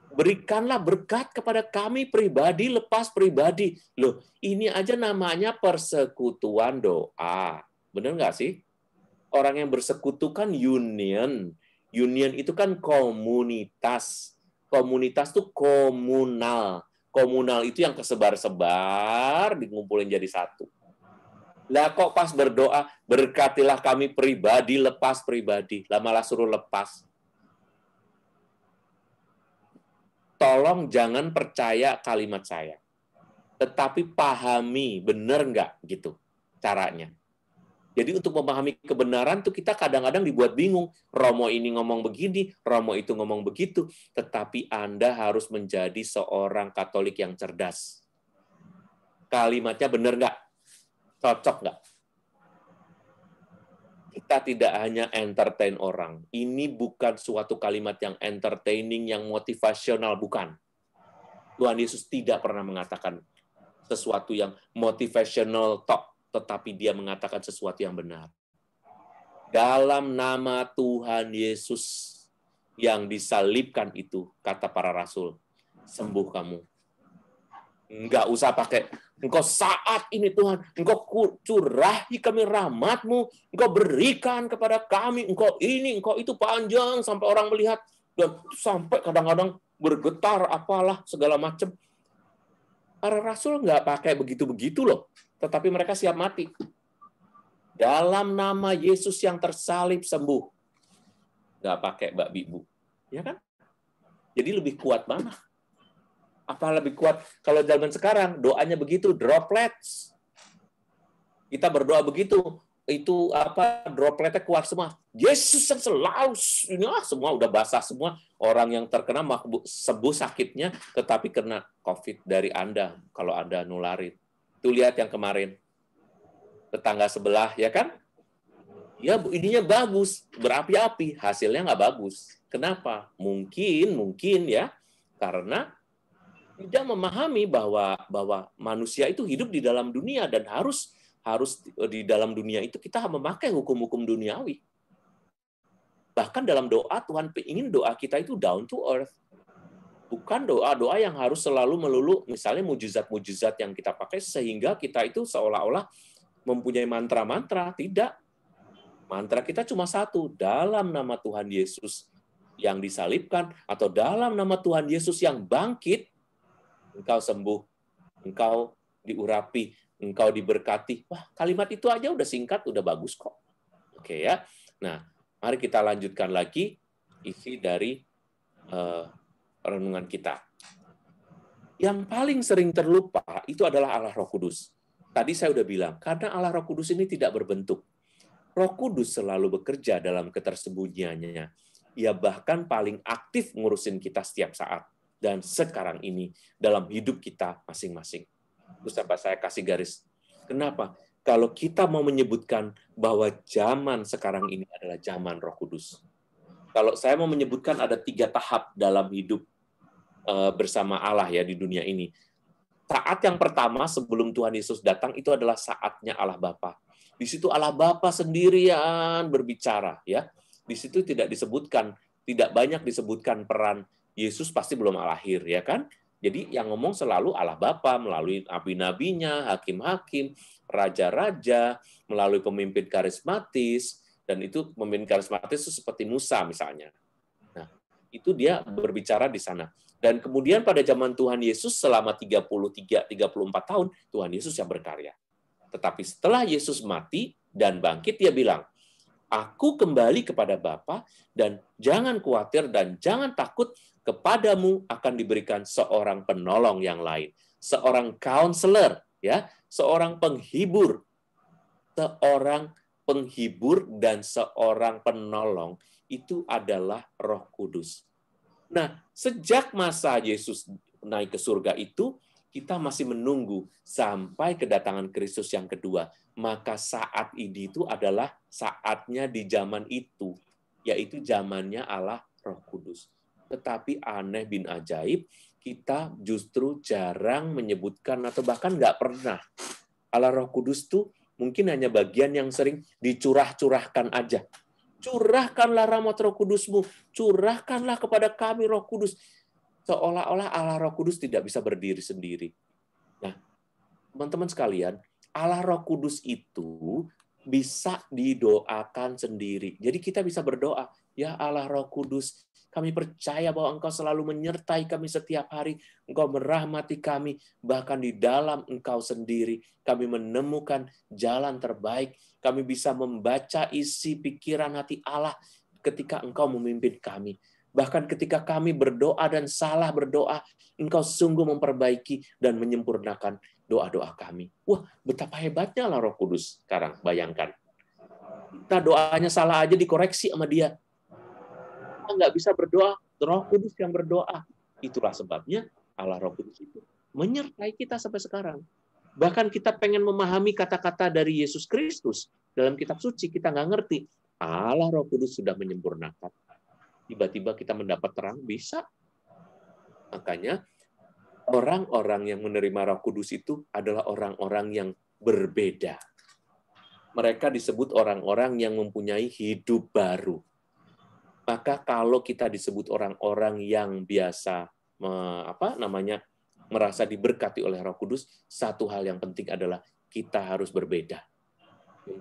berikanlah berkat kepada kami pribadi lepas pribadi. Loh, ini aja namanya persekutuan doa. Benar nggak sih? Orang yang bersekutu kan union. Union itu kan komunitas. Komunitas itu komunal. Komunal itu yang kesebar-sebar, dikumpulin jadi satu. Lah kok pas berdoa, berkatilah kami pribadi lepas pribadi. Lah malah suruh lepas. Tolong jangan percaya kalimat saya. Tetapi pahami, benar nggak gitu caranya. Jadi untuk memahami kebenaran tuh kita kadang-kadang dibuat bingung. Romo ini ngomong begini, Romo itu ngomong begitu. Tetapi Anda harus menjadi seorang Katolik yang cerdas. Kalimatnya benar nggak? Cocok nggak? Kita tidak hanya entertain orang. Ini bukan suatu kalimat yang entertaining, yang motivasional, bukan. Tuhan Yesus tidak pernah mengatakan sesuatu yang motivational talk, tetapi dia mengatakan sesuatu yang benar. Dalam nama Tuhan Yesus yang disalibkan itu, kata para rasul, sembuh kamu. Enggak usah pakai, engkau saat ini Tuhan, engkau curahi kami rahmat-Mu, engkau berikan kepada kami, engkau ini, engkau itu, panjang sampai orang melihat, dan sampai kadang-kadang bergetar, apalah, segala macam. Para rasul enggak pakai begitu-begitu loh, tetapi mereka siap mati. Dalam nama Yesus yang tersalib sembuh. Enggak pakai Mbak Bibu. Ya kan? Jadi lebih kuat mana? Apa lebih kuat kalau zaman sekarang doanya begitu droplets. Kita berdoa begitu, itu apa dropletnya keluar semua. Yesus yang selalu ini semua udah basah semua. Orang yang terkena sembuh sakitnya, tetapi kena COVID dari Anda kalau Anda nularin. Tuh lihat yang kemarin tetangga sebelah, ya kan? Ya, ininya bagus, berapi-api, hasilnya nggak bagus. Kenapa? Mungkin ya, karena tidak memahami bahwa manusia itu hidup di dalam dunia dan harus di dalam dunia itu kita memakai hukum-hukum duniawi. Bahkan dalam doa Tuhan ingin doa kita itu down to earth. Bukan doa-doa yang harus selalu melulu misalnya mujizat-mujizat yang kita pakai sehingga kita itu seolah-olah mempunyai mantra-mantra. Tidak. Mantra kita cuma satu, dalam nama Tuhan Yesus yang disalibkan atau dalam nama Tuhan Yesus yang bangkit, engkau sembuh, engkau diurapi, engkau diberkati. Wah, kalimat itu aja udah singkat, udah bagus kok. Oke ya. Nah, mari kita lanjutkan lagi isi dari renungan kita. Yang paling sering terlupa itu adalah Allah Roh Kudus. Tadi saya udah bilang, karena Allah Roh Kudus ini tidak berbentuk. Roh Kudus selalu bekerja dalam ketersembunyiannya. Ia bahkan paling aktif ngurusin kita setiap saat. Dan sekarang ini dalam hidup kita masing-masing. Terus saya kasih garis. Kenapa? Kalau kita mau menyebutkan bahwa zaman sekarang ini adalah zaman Roh Kudus. Kalau saya mau menyebutkan ada 3 tahap dalam hidup bersama Allah ya di dunia ini. Saat yang pertama sebelum Tuhan Yesus datang itu adalah saatnya Allah Bapa. Di situ Allah Bapa sendirian berbicara ya. Di situ tidak banyak disebutkan peran Yesus pasti belum lahir ya kan. Jadi yang ngomong selalu Allah Bapa melalui nabi-nabinya, hakim-hakim, raja-raja, melalui pemimpin karismatis, dan itu pemimpin karismatis itu seperti Musa misalnya. Nah, itu dia berbicara di sana. Dan kemudian pada zaman Tuhan Yesus selama 33-34 tahun, Tuhan Yesus yang berkarya. Tetapi setelah Yesus mati dan bangkit, dia bilang, aku kembali kepada Bapa dan jangan khawatir dan jangan takut, kepadamu akan diberikan seorang penolong yang lain, seorang counselor, ya, seorang penghibur dan seorang penolong itu adalah Roh Kudus. Nah, sejak masa Yesus naik ke surga itu, kita masih menunggu sampai kedatangan Kristus yang kedua. Maka saat ini itu adalah saatnya di zaman itu, yaitu zamannya Allah Roh Kudus. Tetapi aneh bin ajaib, kita justru jarang menyebutkan atau bahkan nggak pernah. Allah Roh Kudus tuh mungkin hanya bagian yang sering dicurah-curahkan aja. Curahkanlah rahmat Roh Kudusmu, curahkanlah kepada kami Roh Kudus. Seolah-olah Allah Roh Kudus tidak bisa berdiri sendiri. Nah, teman-teman sekalian, Allah Roh Kudus itu bisa didoakan sendiri. Jadi kita bisa berdoa, ya Allah Roh Kudus, kami percaya bahwa Engkau selalu menyertai kami setiap hari. Engkau merahmati kami, bahkan di dalam Engkau sendiri. Kami menemukan jalan terbaik. Kami bisa membaca isi pikiran hati Allah ketika Engkau memimpin kami. Bahkan ketika kami berdoa dan salah berdoa, Engkau sungguh memperbaiki dan menyempurnakan doa-doa kami. Wah, betapa hebatnya Allah Roh Kudus sekarang, bayangkan. Kita doanya salah aja dikoreksi sama Dia. Kita nggak bisa berdoa, Roh Kudus yang berdoa. Itulah sebabnya Allah Roh Kudus itu menyertai kita sampai sekarang. Bahkan kita pengen memahami kata-kata dari Yesus Kristus dalam kitab suci, kita nggak ngerti. Allah Roh Kudus sudah menyempurnakan. Tiba-tiba kita mendapat terang, bisa. Makanya orang-orang yang menerima Roh Kudus itu adalah orang-orang yang berbeda. Mereka disebut orang-orang yang mempunyai hidup baru. Maka kalau kita disebut orang-orang yang biasa merasa diberkati oleh Roh Kudus, satu hal yang penting adalah kita harus berbeda.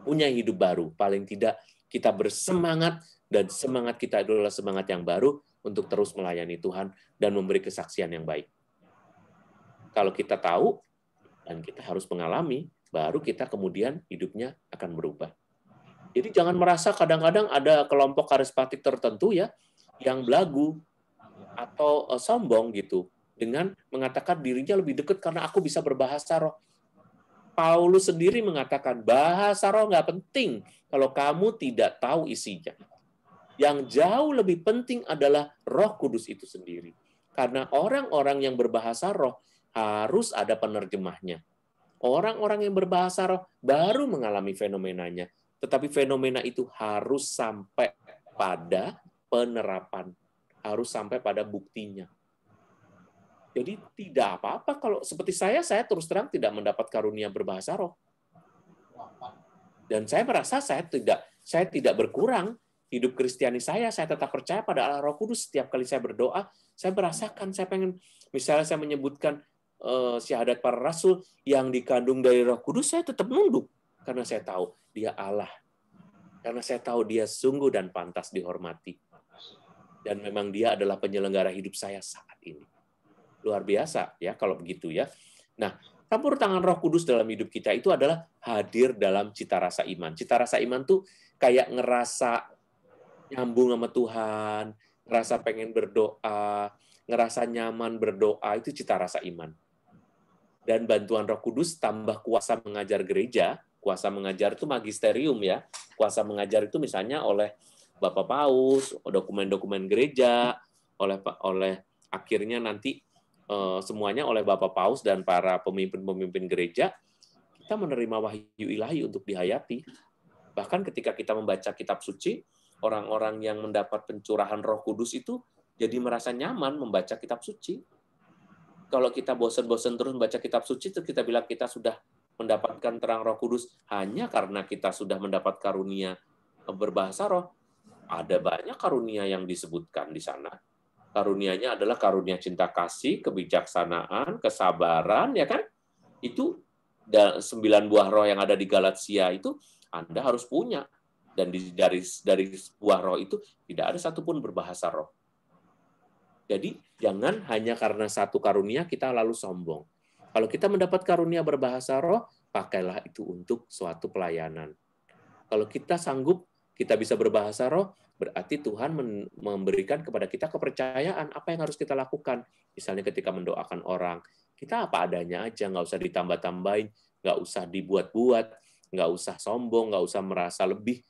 Punya hidup baru, paling tidak kita bersemangat, dan semangat kita adalah semangat yang baru untuk terus melayani Tuhan dan memberi kesaksian yang baik. Kalau kita tahu dan kita harus mengalami, baru kita kemudian hidupnya akan berubah. Jadi jangan merasa kadang-kadang ada kelompok karismatik tertentu ya yang belagu atau sombong gitu dengan mengatakan dirinya lebih dekat karena aku bisa berbahasa roh. Paulus sendiri mengatakan bahasa roh nggak penting kalau kamu tidak tahu isinya. Yang jauh lebih penting adalah Roh Kudus itu sendiri. Karena orang-orang yang berbahasa roh harus ada penerjemahnya. Orang-orang yang berbahasa roh baru mengalami fenomenanya. tetapi fenomena itu harus sampai pada penerapan, harus sampai pada buktinya. Jadi tidak apa-apa kalau seperti saya terus terang tidak mendapat karunia berbahasa roh. Dan saya merasa saya tidak berkurang hidup Kristiani saya tetap percaya pada Allah Roh Kudus. Setiap kali saya berdoa, saya merasakan, saya pengen, misalnya saya menyebutkan syahadat para rasul yang dikandung dari Roh Kudus, saya tetap nunduk karena saya tahu dia Allah. Karena saya tahu dia sungguh dan pantas dihormati. Dan memang dia adalah penyelenggara hidup saya saat ini. Luar biasa ya kalau begitu ya. Nah, campur tangan Roh Kudus dalam hidup kita itu adalah hadir dalam cita rasa iman. Cita rasa iman tuh kayak ngerasa nyambung sama Tuhan, ngerasa pengen berdoa, ngerasa nyaman berdoa, itu cita rasa iman. Dan bantuan Roh Kudus tambah kuasa mengajar gereja. Kuasa mengajar itu magisterium ya. Kuasa mengajar itu misalnya oleh Bapak Paus, dokumen-dokumen gereja, oleh akhirnya nanti semuanya oleh Bapak Paus dan para pemimpin-pemimpin gereja, kita menerima wahyu ilahi untuk dihayati. Bahkan ketika kita membaca kitab suci, orang-orang yang mendapat pencurahan Roh Kudus itu jadi merasa nyaman membaca kitab suci. Kalau kita bosan-bosan terus membaca kitab suci, terus kita bilang kita sudah mendapatkan terang Roh Kudus hanya karena kita sudah mendapat karunia berbahasa roh. Ada banyak karunia yang disebutkan di sana. Karunianya adalah karunia cinta kasih, kebijaksanaan, kesabaran, ya kan? Itu 9 buah roh yang ada di Galatia itu Anda harus punya. Dan dari buah roh itu tidak ada satupun berbahasa roh. Jadi jangan hanya karena satu karunia kita lalu sombong. Kalau kita mendapat karunia berbahasa roh, pakailah itu untuk suatu pelayanan. Kalau kita sanggup, kita bisa berbahasa roh, berarti Tuhan memberikan kepada kita kepercayaan apa yang harus kita lakukan. Misalnya ketika mendoakan orang, kita apa adanya aja, nggak usah ditambah-tambahin, nggak usah dibuat-buat, nggak usah sombong, nggak usah merasa lebih.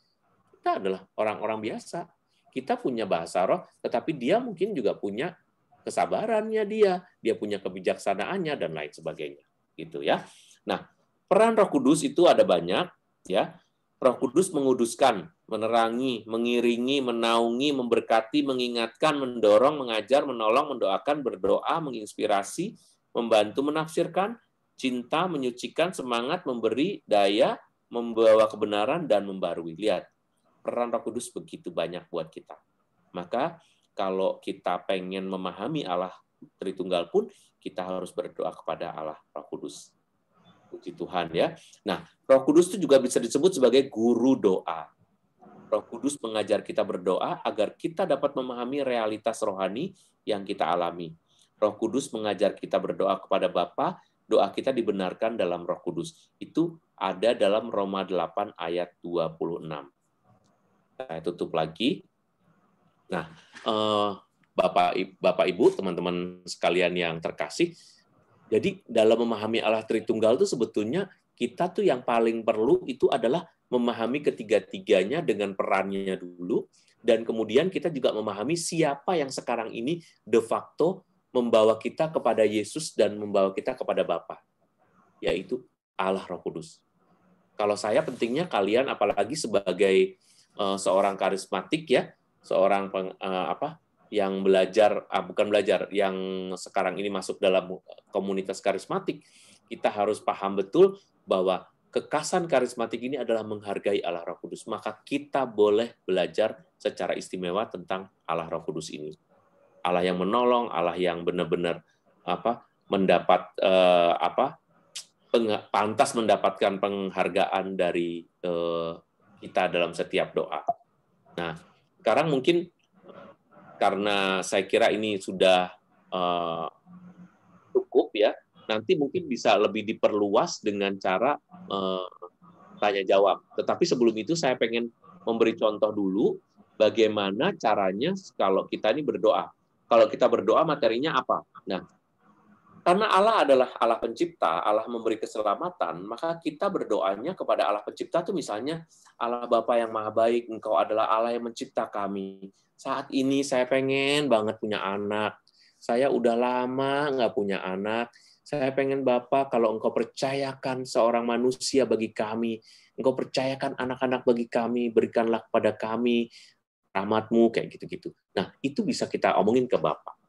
Kita adalah orang-orang biasa. Kita punya bahasa roh, tetapi dia mungkin juga punya kesabarannya dia punya kebijaksanaannya dan lain sebagainya, gitu ya. Nah, peran Roh Kudus itu ada banyak, ya. Roh Kudus menguduskan, menerangi, mengiringi, menaungi, memberkati, mengingatkan, mendorong, mengajar, menolong, mendoakan, berdoa, menginspirasi, membantu menafsirkan, cinta, menyucikan, semangat, memberi, daya, membawa kebenaran, dan membarui. Lihat, peran Roh Kudus begitu banyak buat kita. Maka kalau kita pengen memahami Allah Tritunggal pun, kita harus berdoa kepada Allah Roh Kudus. Puji Tuhan ya. Nah, Roh Kudus itu juga bisa disebut sebagai guru doa. Roh Kudus mengajar kita berdoa agar kita dapat memahami realitas rohani yang kita alami. Roh Kudus mengajar kita berdoa kepada Bapa, doa kita dibenarkan dalam Roh Kudus. Itu ada dalam Roma 8 ayat 26. Saya tutup lagi. Nah, Bapak Ibu, teman-teman sekalian yang terkasih, jadi dalam memahami Allah Tritunggal itu sebetulnya kita tuh yang paling perlu itu adalah memahami ketiga-tiganya dengan perannya dulu, dan kemudian kita juga memahami siapa yang sekarang ini de facto membawa kita kepada Yesus dan membawa kita kepada Bapa, yaitu Allah Roh Kudus. Kalau saya pentingnya kalian apalagi sebagai seorang karismatik ya, seorang yang yang sekarang ini masuk dalam komunitas karismatik, kita harus paham betul bahwa kekasan karismatik ini adalah menghargai Allah Roh Kudus. Maka kita boleh belajar secara istimewa tentang Allah Roh Kudus ini. Allah yang menolong, Allah yang benar-benar mendapat pantas mendapatkan penghargaan dari kita dalam setiap doa. Nah, sekarang mungkin karena saya kira ini sudah cukup ya, nanti mungkin bisa lebih diperluas dengan cara tanya jawab. Tetapi sebelum itu saya pengen memberi contoh dulu bagaimana caranya kalau kita ini berdoa. Kalau kita berdoa materinya apa? Nah, karena Allah adalah Allah pencipta, Allah memberi keselamatan, maka kita berdoanya kepada Allah pencipta itu misalnya, Allah Bapa yang Maha Baik, Engkau adalah Allah yang mencipta kami. Saat ini saya pengen banget punya anak. Saya udah lama nggak punya anak. Saya pengen Bapa, kalau Engkau percayakan seorang manusia bagi kami, Engkau percayakan anak-anak bagi kami, berikanlah kepada kami rahmat-Mu, kayak gitu-gitu. Nah, itu bisa kita omongin ke Bapa.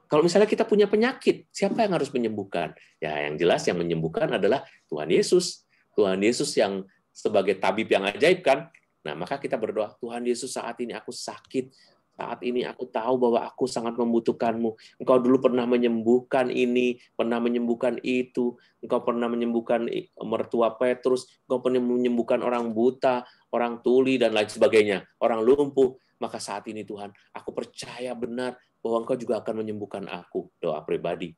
Kalau misalnya kita punya penyakit, siapa yang harus menyembuhkan? Ya, yang jelas yang menyembuhkan adalah Tuhan Yesus. Tuhan Yesus yang sebagai tabib yang ajaib kan. Nah, maka kita berdoa, Tuhan Yesus, saat ini aku sakit. Saat ini aku tahu bahwa aku sangat membutuhkan-Mu. Engkau dulu pernah menyembuhkan ini, pernah menyembuhkan itu. Engkau pernah menyembuhkan mertua Petrus. Engkau pernah menyembuhkan orang buta, orang tuli, dan lain sebagainya. Orang lumpuh. Maka saat ini Tuhan, aku percaya benar bahwa Engkau juga akan menyembuhkan aku. Doa pribadi.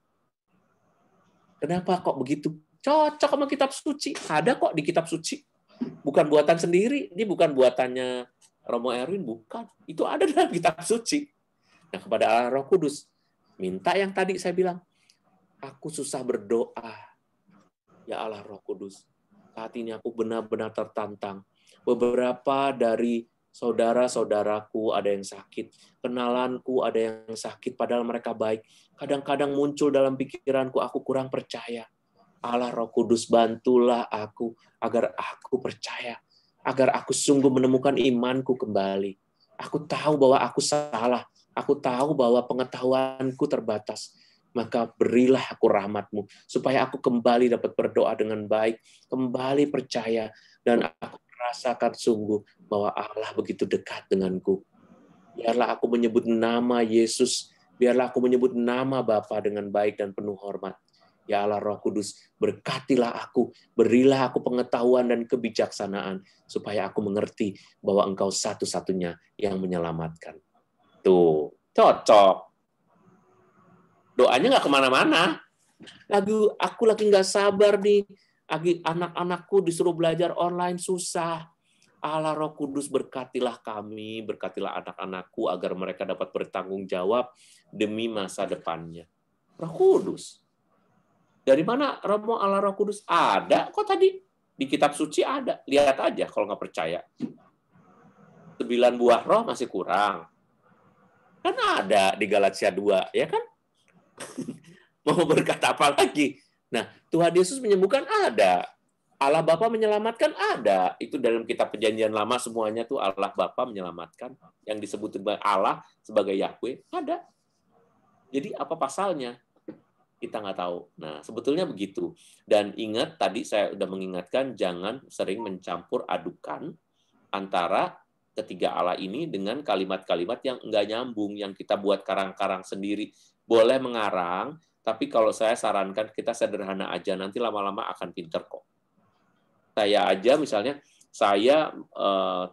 Kenapa kok begitu? Cocok sama kitab suci. Ada kok di kitab suci. Bukan buatan sendiri. Ini bukan buatannya Romo Erwin, bukan. Itu ada dalam kitab suci. Nah, kepada Allah Roh Kudus, minta yang tadi saya bilang, aku susah berdoa. Ya Allah Roh Kudus, saat ini aku benar-benar tertantang. Beberapa dari saudara-saudaraku ada yang sakit, kenalanku ada yang sakit, padahal mereka baik. Kadang-kadang muncul dalam pikiranku, aku kurang percaya. Allah Roh Kudus, bantulah aku agar aku percaya. Agar aku sungguh menemukan imanku kembali. Aku tahu bahwa aku salah. Aku tahu bahwa pengetahuanku terbatas. Maka berilah aku rahmat-Mu, supaya aku kembali dapat berdoa dengan baik, kembali percaya, dan aku merasakan sungguh bahwa Allah begitu dekat denganku. Biarlah aku menyebut nama Yesus, biarlah aku menyebut nama Bapa dengan baik dan penuh hormat. Ya Allah Roh Kudus, berkatilah aku, berilah aku pengetahuan dan kebijaksanaan, supaya aku mengerti bahwa Engkau satu-satunya yang menyelamatkan. Tuh, cocok. Doanya nggak kemana-mana. Aku lagi nggak sabar nih, anak-anakku disuruh belajar online, susah. Allah Roh Kudus, berkatilah kami, berkatilah anak-anakku, agar mereka dapat bertanggung jawab demi masa depannya. Roh Kudus. Dari mana Romo Allah Roh Kudus? Ada kok tadi. Di kitab suci ada. Lihat aja kalau nggak percaya. 9 buah roh masih kurang. Kan ada di Galatia 2, ya kan? Mau berkata apa lagi? Nah, Tuhan Yesus menyembuhkan ada. Allah Bapa menyelamatkan ada. Itu dalam kitab Perjanjian Lama semuanya tuh Allah Bapa menyelamatkan. Yang disebut Allah sebagai Yahweh ada. Jadi apa pasalnya? Kita nggak tahu. Nah, sebetulnya begitu. Dan ingat, tadi saya sudah mengingatkan, jangan sering mencampur adukan antara ketiga Allah ini dengan kalimat-kalimat yang nggak nyambung, yang kita buat karang-karang sendiri. Boleh mengarang, tapi kalau saya sarankan kita sederhana aja, nanti lama-lama akan pinter kok. Saya aja misalnya, saya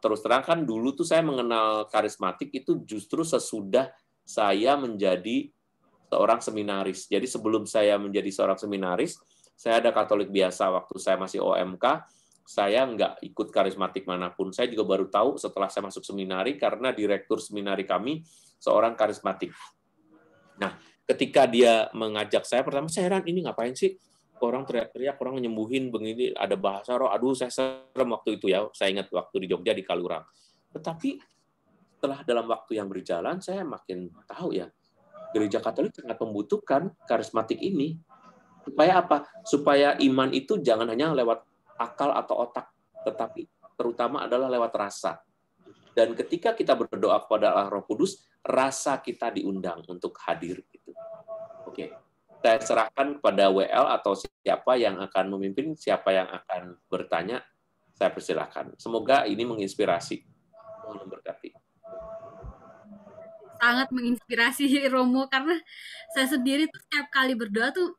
terus terang kan dulu tuh saya mengenal karismatik itu justru sesudah saya menjadi seorang seminaris. Jadi sebelum saya menjadi seorang seminaris, saya ada Katolik biasa waktu saya masih OMK, saya nggak ikut karismatik manapun. Saya juga baru tahu setelah saya masuk seminari karena direktur seminari kami seorang karismatik. Nah, ketika dia mengajak saya, pertama saya heran, ini ngapain sih? Orang teriak-teriak, orang nyembuhin, begini, ada bahasa roh, aduh saya serem waktu itu ya, saya ingat waktu di Jogja di Kalurang. Tetapi setelah dalam waktu yang berjalan, saya makin tahu ya, Gereja Katolik sangat membutuhkan karismatik ini. Supaya apa? Supaya iman itu jangan hanya lewat akal atau otak, tetapi terutama adalah lewat rasa. Dan ketika kita berdoa kepada Allah Roh Kudus, rasa kita diundang untuk hadir. Gitu. Oke, saya serahkan kepada WL atau siapa yang akan memimpin, siapa yang akan bertanya, saya persilahkan. Semoga ini menginspirasi. Mohon memberkati. Sangat menginspirasi Romo, karena saya sendiri tuh setiap kali berdoa tuh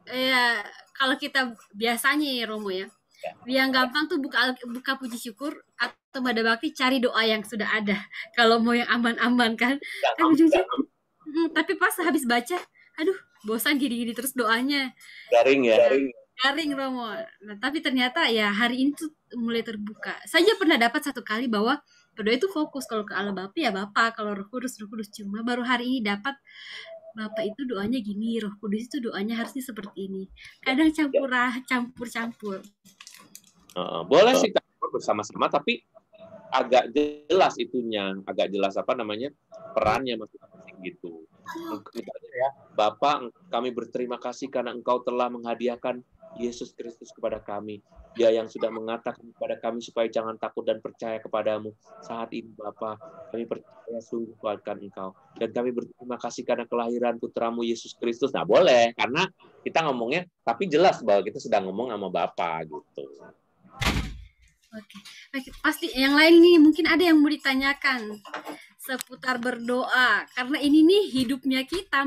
ya, kalau kita biasanya ya Romo ya, yang gampang tuh buka puji syukur atau pada bakti cari doa yang sudah ada. Kalau mau yang aman-aman kan ujungnya. Tapi pas habis baca, aduh bosan gini-gini terus doanya. Garing ya. Garing Romo. Nah, tapi ternyata ya hari ini tuh mulai terbuka. Saya pernah dapat satu kali bahwa berdoa itu fokus, kalau ke Allah Bapa ya Bapa, kalau Roh Kudus. Cuma baru hari ini dapat Bapa itu doanya gini, Roh Kudus itu doanya harusnya seperti ini. Kadang campur-campur. Boleh sih bersama-sama, tapi agak jelas itunya, agak jelas apa namanya perannya masing-masing gitu. Misalnya ya, Bapa, kami berterima kasih karena Engkau telah menghadiahkan Yesus Kristus kepada kami. Dia yang sudah mengatakan kepada kami supaya jangan takut dan percaya kepadamu. Saat ini Bapa, kami percaya sungguh akan Engkau. Dan kami berterima kasih karena kelahiran putramu Yesus Kristus. Nah boleh, karena kita ngomongnya, tapi jelas bahwa kita sedang ngomong sama Bapa gitu. Oke. Baik, pasti yang lain nih mungkin ada yang mau ditanyakan seputar berdoa. Karena ini nih hidupnya kita,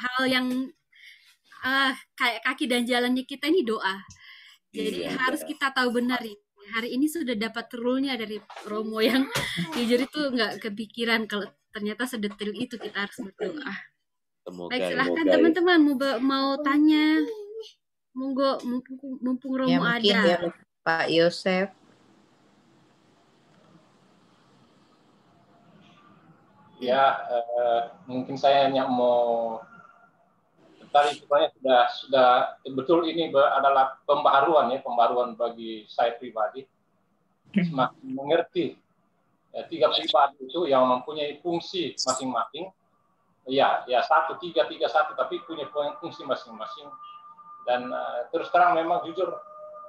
hal yang kayak kaki dan jalannya kita ini doa. Jadi harus kita tahu benar ini. Hari ini sudah dapat rule-nya dari Romo yang jujur itu nggak kepikiran kalau ternyata sedetil itu kita harus berdoa. Baik, silahkan teman-teman mau tanya. Monggo, mumpung Romo ya, ada. Ya, Pak Yosef. Ya, mungkin saya hanya mau tadi sebenarnya sudah betul ini adalah pembaruan bagi saya pribadi, semakin mengerti tiga pribadi itu yang mempunyai fungsi masing-masing. Ya 1-3-3-1 tapi punya fungsi masing-masing. Dan terus terang memang jujur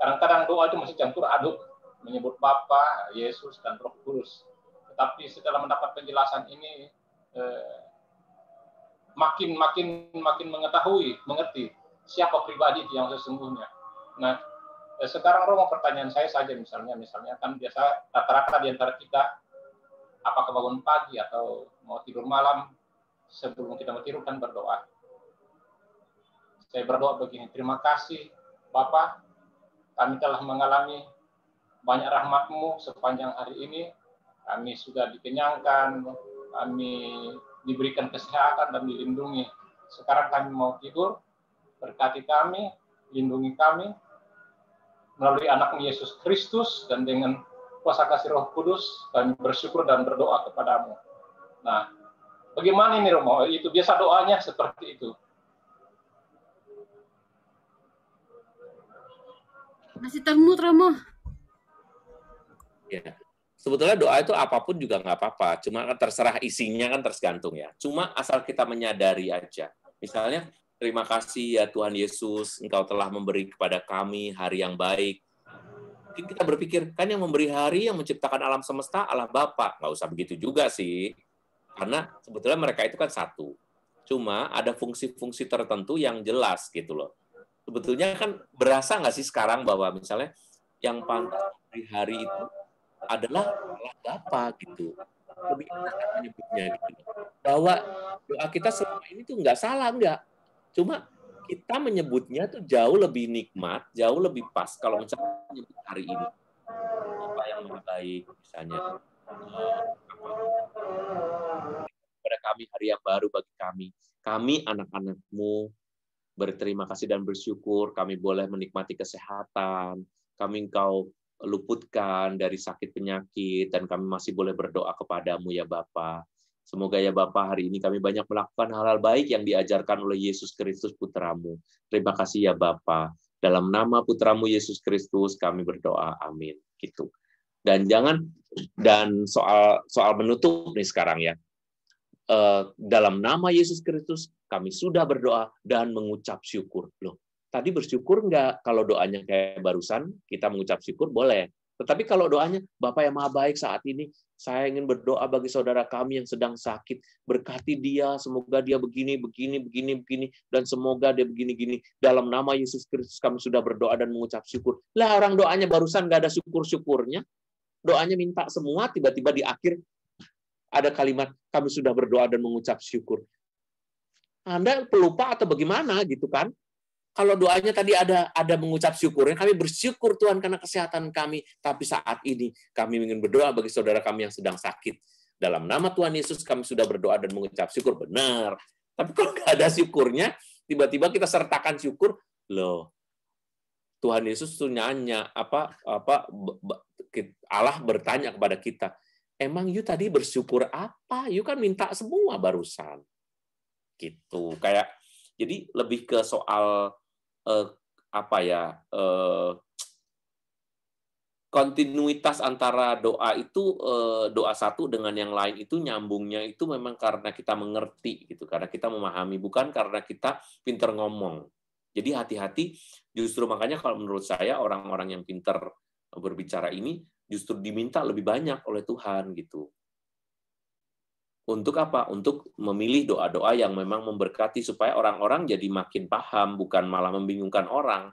kadang-kadang doa itu masih campur aduk, menyebut Bapa, Yesus dan Roh Kudus. Tetapi setelah mendapat penjelasan ini makin mengerti siapa pribadi yang sesungguhnya. Nah, sekarang Romo pertanyaan saya saja misalnya kan biasa rata-rata di antara kita apakah bangun pagi atau mau tidur malam sebelum kita mau tidur kan berdoa. Saya berdoa begini, terima kasih Bapa, kami telah mengalami banyak rahmat-Mu sepanjang hari ini. Kami sudah dikenyangkan, kami diberikan kesehatan dan dilindungi. Sekarang kami mau tidur, berkati kami, lindungi kami, melalui anak-Mu Yesus Kristus, dan dengan kuasa kasih Roh Kudus, kami bersyukur dan berdoa kepadamu. Nah, bagaimana ini Romo? Itu biasa doanya seperti itu. Masih termut Romo. Ya. Sebetulnya doa itu apapun juga nggak apa-apa, cuma terserah isinya kan tergantung ya. Cuma asal kita menyadari aja. Misalnya, terima kasih ya Tuhan Yesus, Engkau telah memberi kepada kami hari yang baik. Mungkin kita berpikir, kan yang memberi hari, yang menciptakan alam semesta, Allah Bapa. Nggak usah begitu juga sih. Karena sebetulnya mereka itu kan satu. Cuma ada fungsi-fungsi tertentu yang jelas gitu loh. Sebetulnya kan berasa nggak sih sekarang bahwa misalnya yang pantas memberi hari itu adalah Allah Bapa gitu. Lebih enak menyebutnya gitu. Bahwa doa kita selama ini tuh nggak salah, nggak. Cuma kita menyebutnya tuh jauh lebih nikmat, jauh lebih pas kalau misalnya menyebut hari ini. Apa yang baik misalnya. Pada kami hari yang baru bagi kami. Kami anak-anak-Mu berterima kasih dan bersyukur kami boleh menikmati kesehatan. Kami Engkau luputkan dari sakit penyakit, dan kami masih boleh berdoa kepadamu ya Bapa. Semoga ya Bapa hari ini kami banyak melakukan hal-hal baik yang diajarkan oleh Yesus Kristus Putramu. Terima kasih ya Bapa. Dalam nama Putramu Yesus Kristus kami berdoa. Amin. Gitu. Dan soal menutup nih sekarang ya. Dalam nama Yesus Kristus kami sudah berdoa dan mengucap syukur. Loh, tadi bersyukur nggak? Kalau doanya kayak barusan, kita mengucap syukur, boleh. Tetapi kalau doanya, Bapa yang Maha Baik saat ini, saya ingin berdoa bagi saudara kami yang sedang sakit. Berkati dia, semoga dia begini, dan semoga dia begini. Dalam nama Yesus Kristus kami sudah berdoa dan mengucap syukur. Lah orang doanya barusan nggak ada syukur-syukurnya. Doanya minta semua, tiba-tiba di akhir ada kalimat, kami sudah berdoa dan mengucap syukur. Anda pelupa atau bagaimana gitu kan? Kalau doanya tadi ada mengucap syukurnya, kami bersyukur Tuhan karena kesehatan kami, tapi saat ini kami ingin berdoa bagi saudara kami yang sedang sakit. Dalam nama Tuhan Yesus kami sudah berdoa dan mengucap syukur, benar. Tapi kalau nggak ada syukurnya, tiba-tiba kita sertakan syukur, loh. Tuhan Yesus tuh nanya Allah bertanya kepada kita, emang you tadi bersyukur apa? You kan minta semua barusan. Gitu. Kayak jadi lebih ke soal kontinuitas antara doa itu doa satu dengan yang lain itu nyambungnya itu memang karena kita mengerti gitu, karena kita memahami, bukan karena kita pinter ngomong. Jadi hati-hati, justru makanya kalau menurut saya orang-orang yang pintar berbicara ini justru diminta lebih banyak oleh Tuhan gitu. Untuk apa? Untuk memilih doa-doa yang memang memberkati supaya orang-orang jadi makin paham, bukan malah membingungkan orang.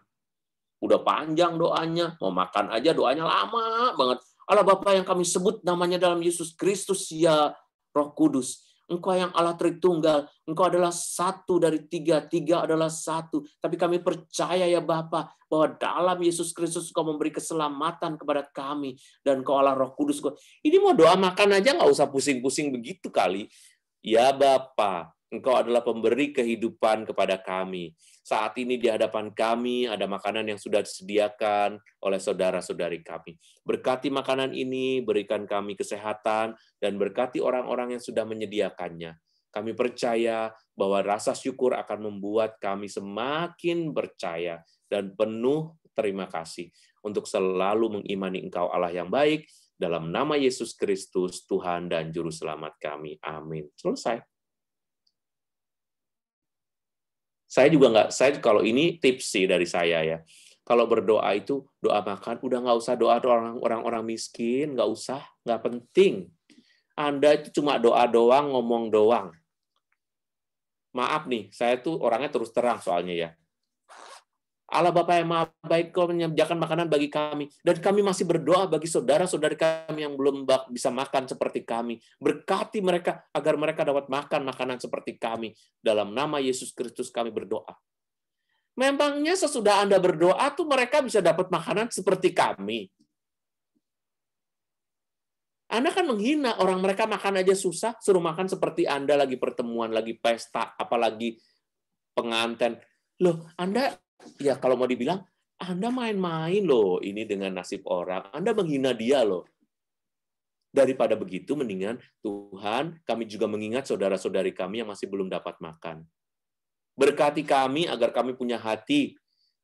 Udah panjang doanya, mau makan aja doanya lama banget. Allah Bapa yang kami sebut namanya dalam Yesus Kristus, ya Roh Kudus. Engkau yang Allah Tritunggal, Engkau adalah satu dari tiga, tiga adalah satu. Tapi kami percaya ya Bapa, bahwa dalam Yesus Kristus Engkau memberi keselamatan kepada kami. Dan Engkau Allah Roh Kudus. Ini mau doa makan aja nggak usah pusing-pusing begitu kali. Ya Bapa, Engkau adalah pemberi kehidupan kepada kami. Saat ini di hadapan kami ada makanan yang sudah disediakan oleh saudara-saudari kami. Berkati makanan ini, berikan kami kesehatan, dan berkati orang-orang yang sudah menyediakannya. Kami percaya bahwa rasa syukur akan membuat kami semakin percaya dan penuh terima kasih untuk selalu mengimani Engkau Allah yang baik, dalam nama Yesus Kristus, Tuhan dan Juru Selamat kami. Amin. Selesai. Saya juga nggak, kalau ini tips sih dari saya ya. Kalau berdoa itu, doa makan, udah nggak usah doa orang-orang miskin, nggak usah, nggak penting. Anda itu cuma doa doang, ngomong doang. Maaf nih, saya tuh orangnya terus terang soalnya ya. Allah Bapa yang Maha Baik, Kau menyediakan makanan bagi kami. Dan kami masih berdoa bagi saudara-saudari kami yang belum bisa makan seperti kami. Berkati mereka agar mereka dapat makan makanan seperti kami. Dalam nama Yesus Kristus kami berdoa. Memangnya sesudah Anda berdoa tuh mereka bisa dapat makanan seperti kami. Anda kan menghina orang, mereka makan aja susah, suruh makan seperti Anda lagi pertemuan, lagi pesta, apalagi pengantin. Loh, Anda ya kalau mau dibilang, Anda main-main loh ini dengan nasib orang. Anda menghina dia loh. Daripada begitu, mendingan Tuhan, kami juga mengingat saudara-saudari kami yang masih belum dapat makan. Berkati kami agar kami punya hati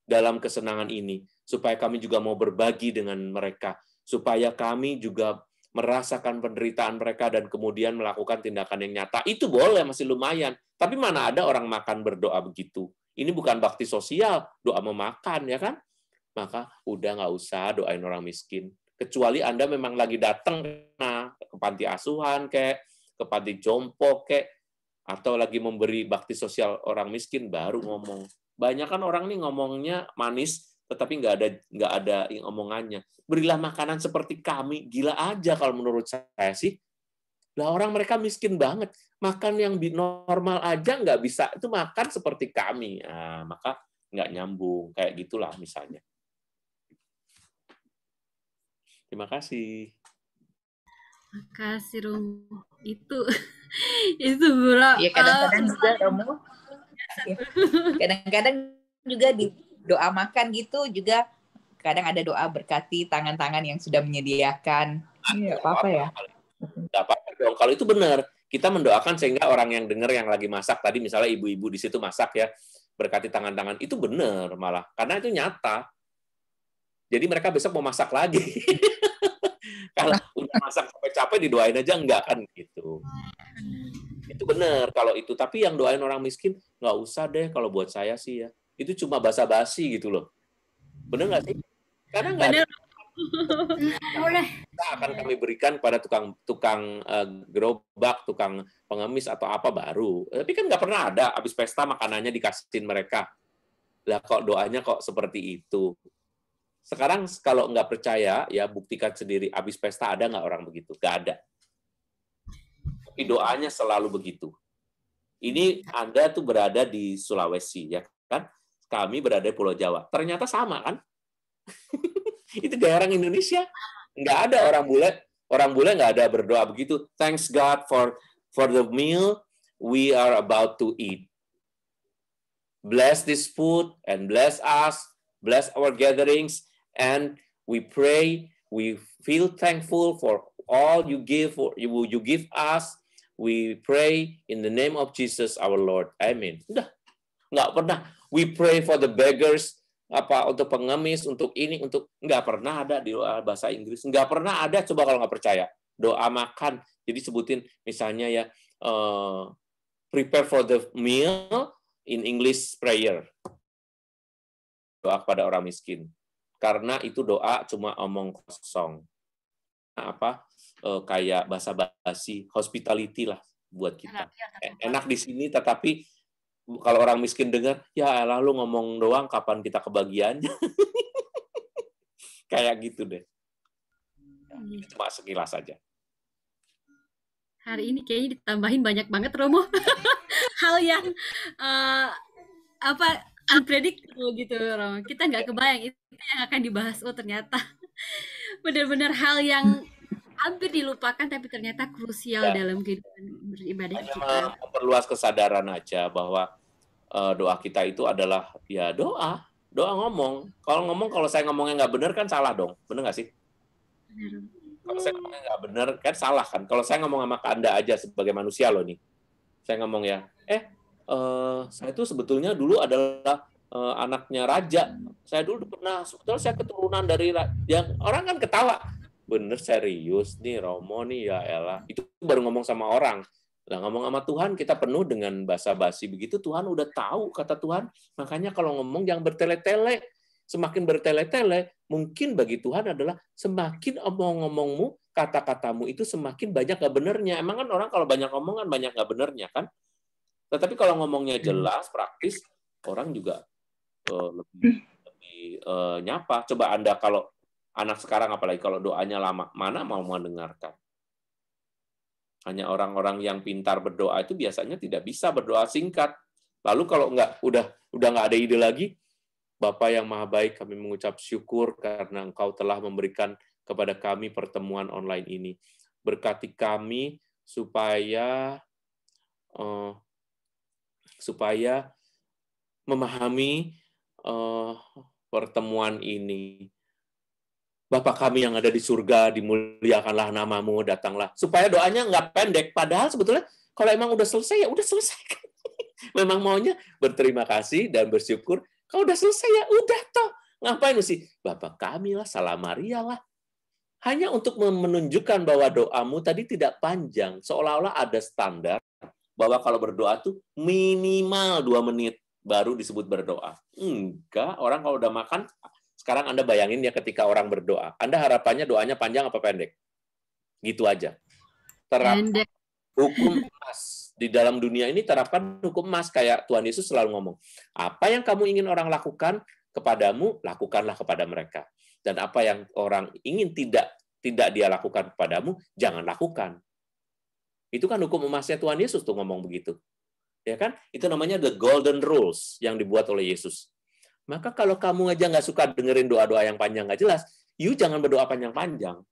dalam kesenangan ini. Supaya kami juga mau berbagi dengan mereka. Supaya kami juga merasakan penderitaan mereka dan kemudian melakukan tindakan yang nyata. Itu boleh, masih lumayan. Tapi mana ada orang makan berdoa begitu. Ini bukan bakti sosial, doa memakan, ya kan? Maka udah nggak usah doain orang miskin. Kecuali Anda memang lagi datang ke panti asuhan, ke panti jompo, atau lagi memberi bakti sosial orang miskin, baru ngomong. Banyak kan orang nih ngomongnya manis, tetapi nggak ada omongannya. Berilah makanan seperti kami, gila aja kalau menurut saya sih. Lah orang mereka miskin banget. Makan yang normal aja nggak bisa, itu makan seperti kami. Nah, maka nggak nyambung. Kayak gitulah misalnya. Terima kasih. Terima kasih, Romo. Itu berat. Ya kadang-kadang juga, Romo. Ya, kadang-kadang juga di doa makan gitu juga kadang ada doa berkati tangan-tangan yang sudah menyediakan. Iya, apa-apa ya? Nggak apa-apa dong. Kalau itu benar. Kita mendoakan sehingga orang yang dengar yang lagi masak, tadi misalnya ibu-ibu di situ masak ya, berkati tangan-tangan, itu benar malah. Karena itu nyata. Jadi mereka besok mau masak lagi. Kalau udah masak sampai capek, didoain aja enggak kan gitu. Itu benar kalau itu. Tapi yang doain orang miskin, nggak usah deh kalau buat saya sih ya. Itu cuma basa-basi gitu loh. Benar nggak sih? Karena nggak ada. Kita akan kami berikan pada tukang gerobak, tukang pengemis atau apa baru. Tapi kan nggak pernah ada habis pesta makanannya dikasihin mereka. Lah kok doanya kok seperti itu. Sekarang kalau nggak percaya ya buktikan sendiri. Habis pesta ada nggak orang begitu? Nggak ada. Tapi doanya selalu begitu. Ini Anda tuh berada di Sulawesi ya kan? Kami berada di Pulau Jawa. Ternyata sama kan? Itu gaya orang Indonesia. Nggak ada orang bule nggak ada berdoa begitu. Thanks God for the meal we are about to eat. Bless this food and bless us, bless our gatherings, and we pray, we feel thankful for all you give us. We pray in the name of Jesus our Lord. Amen. Udah. Nggak pernah. We pray for the beggars, untuk pengemis, untuk ini, untuk nggak pernah ada di bahasa Inggris, nggak pernah ada. Coba kalau nggak percaya, doa makan. Jadi sebutin misalnya ya, prepare for the meal in English prayer. berdoa kepada orang miskin. Karena itu doa cuma omong kosong. Kayak basa-basi, hospitality lah buat kita. Enak di sini, tetapi kalau orang miskin dengar, ya elah lu ngomong doang, kapan kita kebagiannya? Kayak gitu deh. Cuma sekilas saja. Hari ini kayaknya ditambahin banyak banget, Romo. Hal yang unpredictable gitu, Romo. Kita nggak kebayang itu yang akan dibahas. Oh, ternyata benar-benar hal yang hampir dilupakan, tapi ternyata krusial dalam kehidupan beribadah kita. Hanya memperluas kesadaran aja bahwa doa kita itu adalah ya doa ngomong. Kalau saya ngomongnya nggak benar kan salah dong, benar nggak sih? benar. Kalau saya ngomongnya nggak benar kan salah kan. Kalau saya ngomong sama Anda aja sebagai manusia loh nih, saya ngomong ya, saya itu sebetulnya dulu adalah anaknya raja. Saya dulu pernah, sebetulnya saya keturunan dari yang orang kan ketawa. Bener serius nih Romo nih, ya elah. Itu baru ngomong sama orang. Lah ngomong sama Tuhan kita penuh dengan basa-basi begitu, Tuhan udah tahu kata Tuhan. Makanya kalau ngomong jangan bertele-tele. Semakin bertele-tele, mungkin bagi Tuhan adalah semakin omong-ngomongmu, kata-katamu itu semakin banyak nggak benernya. Emang kan orang kalau banyak omongan banyak nggak benernya kan? Tetapi kalau ngomongnya jelas, praktis, orang juga lebih nyapa. Coba Anda kalau anak sekarang apalagi kalau doanya lama, mana mau mendengarkan? Hanya orang-orang yang pintar berdoa itu biasanya tidak bisa berdoa singkat. Lalu kalau udah nggak ada ide lagi, Bapa yang Maha Baik, kami mengucap syukur karena Engkau telah memberikan kepada kami pertemuan online ini. Berkati kami supaya memahami pertemuan ini. Bapa kami yang ada di surga, dimuliakanlah namamu, datanglah. Supaya doanya nggak pendek. Padahal sebetulnya kalau emang udah selesai, ya udah selesai. Memang maunya berterima kasih dan bersyukur. Kalau udah selesai, ya udah toh. Ngapain sih? Bapa kami lah, salam Maria lah. Hanya untuk menunjukkan bahwa doamu tadi tidak panjang. Seolah-olah ada standar bahwa kalau berdoa tuh minimal 2 menit baru disebut berdoa. Enggak, orang kalau udah makan, sekarang Anda bayangin ya ketika orang berdoa. Anda harapannya doanya panjang apa pendek? Gitu aja. Terapkan hukum emas. Di dalam dunia ini terapkan hukum emas. Kayak Tuhan Yesus selalu ngomong, apa yang kamu ingin orang lakukan kepadamu, lakukanlah kepada mereka. Dan apa yang orang ingin tidak dia lakukan kepadamu, jangan lakukan. Itu kan hukum emasnya Tuhan Yesus tuh ngomong begitu. Ya kan? Itu namanya the golden rules yang dibuat oleh Yesus. Maka kalau kamu aja nggak suka dengerin doa-doa yang panjang nggak jelas, you jangan berdoa panjang-panjang.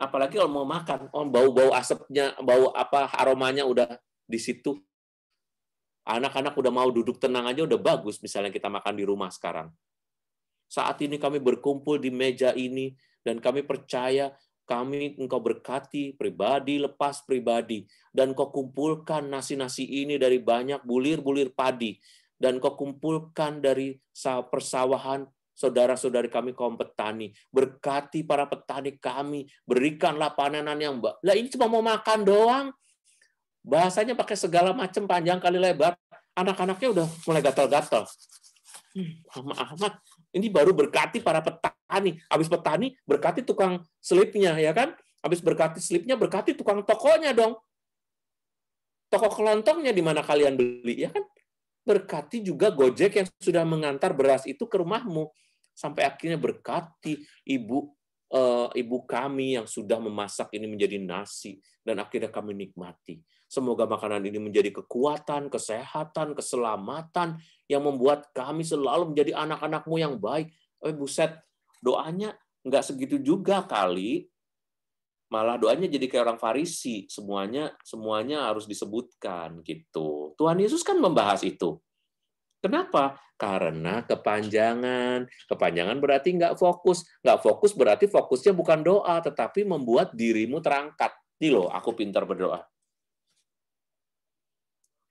Apalagi kalau mau makan, bau-bau asapnya, bau aromanya udah di situ. Anak-anak udah mau duduk tenang aja udah bagus, misalnya kita makan di rumah sekarang. Saat ini kami berkumpul di meja ini, dan kami percaya Engkau berkati pribadi lepas pribadi, dan Kau kumpulkan nasi-nasi ini dari banyak bulir-bulir padi, dan Kau kumpulkan dari persawahan saudara-saudari kami kaum petani. Berkati para petani kami, berikanlah panenan yang baik. Lah ini cuma mau makan doang. Bahasanya pakai segala macam panjang kali lebar. Anak-anaknya udah mulai gatal-gatal. Amat. Ini baru berkati para petani. Habis petani, berkati tukang selipnya, ya kan? Habis berkati selipnya, berkati tukang tokonya dong. Toko kelontongnya di mana kalian beli, ya kan? Berkati juga Gojek yang sudah mengantar beras itu ke rumahmu. Sampai akhirnya berkati ibu kami yang sudah memasak ini menjadi nasi. Dan akhirnya kami nikmati. Semoga makanan ini menjadi kekuatan, kesehatan, keselamatan yang membuat kami selalu menjadi anak-anakmu yang baik. Buset, doanya nggak segitu juga kali. Malah doanya jadi kayak orang Farisi, semuanya harus disebutkan gitu. Tuhan Yesus kan membahas itu. Kenapa? Karena kepanjangan. Kepanjangan berarti nggak fokus. Nggak fokus berarti fokusnya bukan doa, tetapi membuat dirimu terangkat. Nih loh, aku pintar berdoa.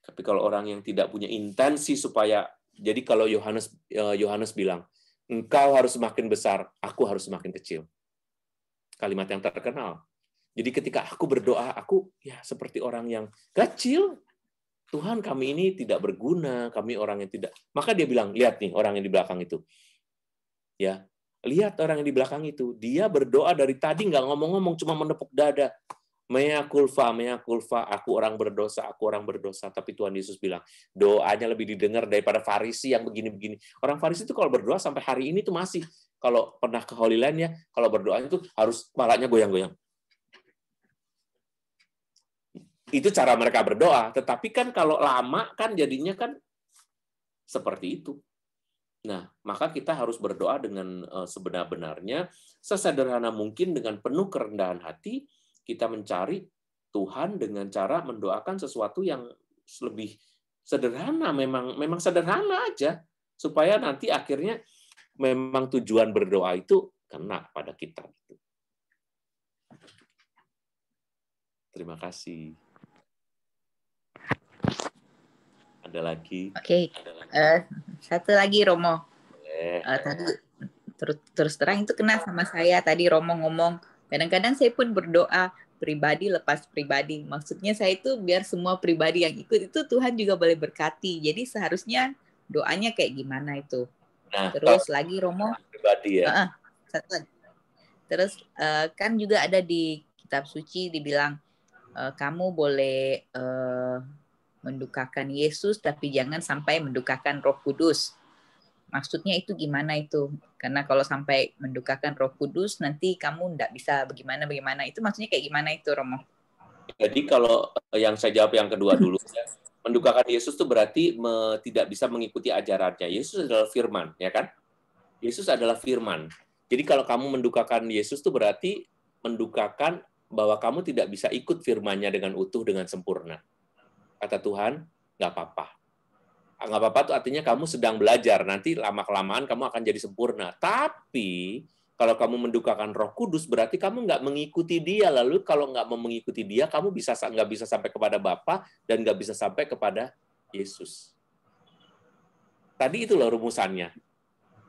Tapi kalau orang yang tidak punya intensi supaya, jadi kalau Yohanes bilang, engkau harus semakin besar, aku harus semakin kecil. Kalimat yang terkenal. Jadi ketika aku berdoa, aku ya seperti orang yang kecil. Tuhan kami ini tidak berguna, kami orang yang tidak. Maka dia bilang, lihat nih orang yang di belakang itu. Ya, lihat orang yang di belakang itu. Dia berdoa dari tadi nggak ngomong-ngomong, cuma menepuk dada. Mea culpa, aku orang berdosa, aku orang berdosa. Tapi Tuhan Yesus bilang, doanya lebih didengar daripada Farisi yang begini-begini. Orang Farisi itu kalau berdoa sampai hari ini tuh masih, kalau pernah ke Holy Land ya, kalau berdoa itu harus kepalanya goyang-goyang. Itu cara mereka berdoa, tetapi kan kalau lama kan jadinya kan seperti itu. Nah, maka kita harus berdoa dengan sebenar-benarnya, sesederhana mungkin dengan penuh kerendahan hati, kita mencari Tuhan dengan cara mendoakan sesuatu yang lebih sederhana, memang sederhana aja, supaya nanti akhirnya memang tujuan berdoa itu kena pada kita. Terima kasih. Ada lagi? Oke. Satu lagi Romo. Tadi terus terang itu kena sama saya. Tadi Romo ngomong, kadang-kadang saya pun berdoa pribadi lepas pribadi. Maksudnya saya itu biar semua pribadi yang ikut itu Tuhan juga boleh berkati. Jadi seharusnya doanya kayak gimana itu. Nah, terus lagi Romo. Pribadi ya. Satu lagi. Terus kan juga ada di kitab suci dibilang kamu boleh mendukakan Yesus, tapi jangan sampai mendukakan Roh Kudus. Maksudnya itu gimana itu? Karena kalau sampai mendukakan Roh Kudus, nanti kamu nggak bisa bagaimana. Itu maksudnya kayak gimana itu, Romo? Jadi kalau yang saya jawab yang kedua dulu, ya, mendukakan Yesus itu berarti tidak bisa mengikuti ajarannya. Yesus adalah firman, ya kan? Yesus adalah firman. Jadi kalau kamu mendukakan Yesus itu berarti mendukakan bahwa kamu tidak bisa ikut firman-Nya dengan utuh, dengan sempurna. Kata Tuhan, nggak apa-apa. Nggak apa-apa itu artinya kamu sedang belajar. Nanti lama-kelamaan kamu akan jadi sempurna. Tapi, kalau kamu mendukakan Roh Kudus, berarti kamu nggak mengikuti Dia. Lalu kalau nggak mau mengikuti Dia, kamu nggak bisa sampai kepada Bapa dan nggak bisa sampai kepada Yesus. Tadi itu loh rumusannya.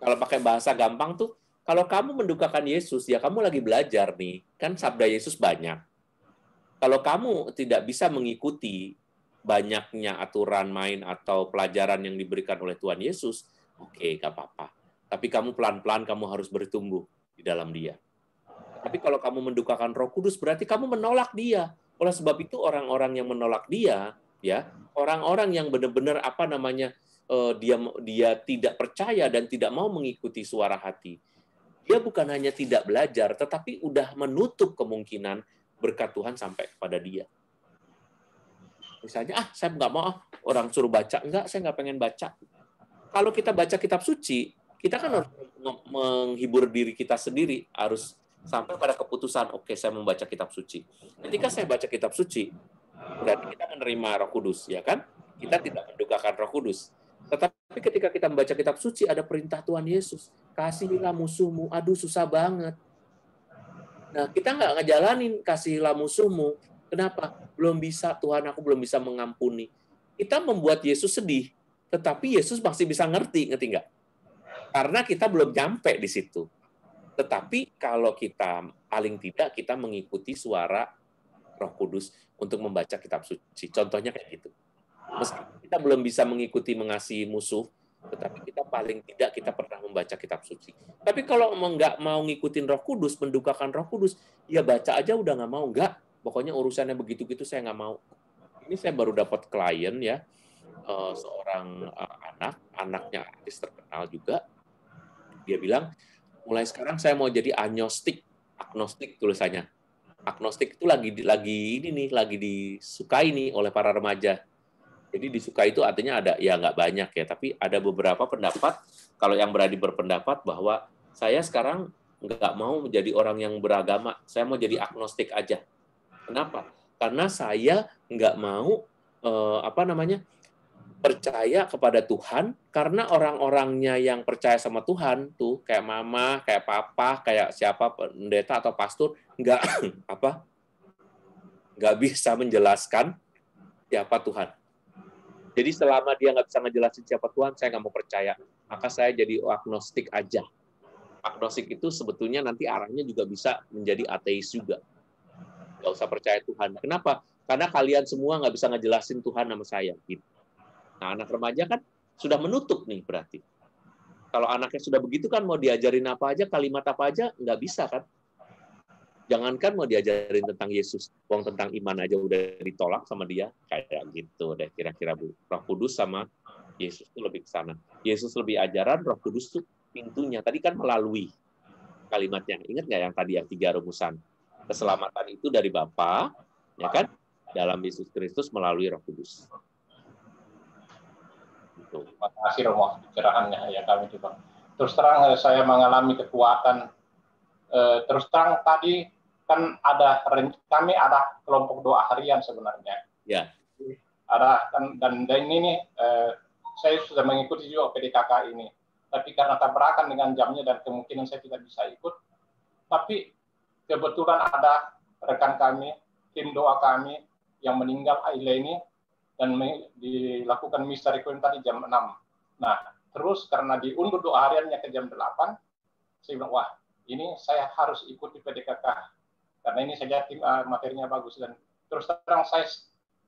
Kalau pakai bahasa gampang tuh, kalau kamu mendukakan Yesus, ya kamu lagi belajar nih. Kan sabda Yesus banyak. Kalau kamu tidak bisa mengikuti banyaknya aturan main atau pelajaran yang diberikan oleh Tuhan Yesus, oke, nggak apa-apa. Tapi kamu pelan-pelan kamu harus bertumbuh di dalam Dia. Tapi kalau kamu mendukakan Roh Kudus, berarti kamu menolak Dia. Oleh sebab itu orang-orang yang menolak Dia, ya, orang-orang yang benar-benar dia tidak percaya dan tidak mau mengikuti suara hati. Dia bukan hanya tidak belajar, tetapi udah menutup kemungkinan berkat Tuhan sampai kepada dia. Misalnya, saya nggak mau orang suruh baca. Enggak, saya nggak pengen baca. Kalau kita baca kitab suci, kita kan harus menghibur diri kita sendiri. Harus sampai pada keputusan, oke, saya membaca kitab suci. Ketika saya baca kitab suci, berarti kita menerima Roh Kudus, ya kan? Kita tidak mendukakan Roh Kudus. Tetapi ketika kita membaca kitab suci, ada perintah Tuhan Yesus. Kasihilah musuhmu. Aduh, susah banget. Nah, kita nggak ngejalanin kasihilah musuhmu. Kenapa? Belum bisa, Tuhan, aku belum bisa mengampuni. Kita membuat Yesus sedih, tetapi Yesus masih bisa ngerti nggak? Karena kita belum nyampe di situ. Tetapi kalau kita, paling tidak, kita mengikuti suara Roh Kudus untuk membaca kitab suci. Contohnya kayak gitu. Meskipun kita belum bisa mengikuti mengasihi musuh, tetapi kita paling tidak kita pernah membaca kitab suci. Tapi kalau nggak mau ngikutin Roh Kudus, mendukakan Roh Kudus, ya baca aja udah nggak mau. Nggak. Pokoknya urusannya begitu-gitu saya nggak mau. Ini saya baru dapat klien ya, seorang anaknya artis terkenal juga. Dia bilang, mulai sekarang saya mau jadi agnostik tulisannya. Agnostik itu lagi disukai nih oleh para remaja. Jadi disukai itu artinya ada, ya nggak banyak ya, tapi ada beberapa pendapat, kalau yang berani berpendapat bahwa saya sekarang nggak mau menjadi orang yang beragama, saya mau jadi agnostik aja. Kenapa? Karena saya nggak mau percaya kepada Tuhan, karena orang-orangnya yang percaya sama Tuhan tuh kayak mama, kayak papa, kayak siapa pendeta atau pastor nggak bisa menjelaskan siapa Tuhan. Jadi selama dia nggak bisa ngejelasin siapa Tuhan, saya nggak mau percaya. Maka saya jadi agnostik aja. Agnostik itu sebetulnya nanti arahnya juga bisa menjadi ateis juga. Nggak usah percaya Tuhan. Kenapa? karena kalian semua nggak bisa ngejelasin Tuhan sama saya. Gitu. Nah, anak remaja kan sudah menutup nih berarti. Kalau anaknya sudah begitu kan mau diajarin apa aja, kalimat apa aja, nggak bisa kan. Jangankan mau diajarin tentang Yesus, tentang iman aja udah ditolak sama dia. Kayak gitu deh kira-kira Bu. Roh Kudus sama Yesus itu lebih ke sana. Yesus lebih ajaran, Roh Kudus tuh pintunya. Tadi kan melalui kalimatnya. Ingat nggak yang tadi yang 3 rumusan? Keselamatan itu dari Bapa, ya kan? Dalam Yesus Kristus melalui Roh Kudus. Terima kasih Romo pencerahannya ya kami juga. Terus terang saya mengalami kekuatan. Terus terang tadi kan kami ada kelompok doa harian sebenarnya. Ya. Ada dan ini nih saya sudah mengikuti juga PDKK ini. Tapi karena tabrakan dengan jamnya dan kemungkinan saya tidak bisa ikut. Tapi kebetulan ada rekan kami, tim doa kami yang meninggal Aile ini, dan dilakukan misa requiem tadi jam 6. Nah, terus karena diundur doa hariannya ke jam 8, saya bilang, wah, ini saya harus ikuti PDKK. Karena ini saya tim materinya bagus. Dan terus terang saya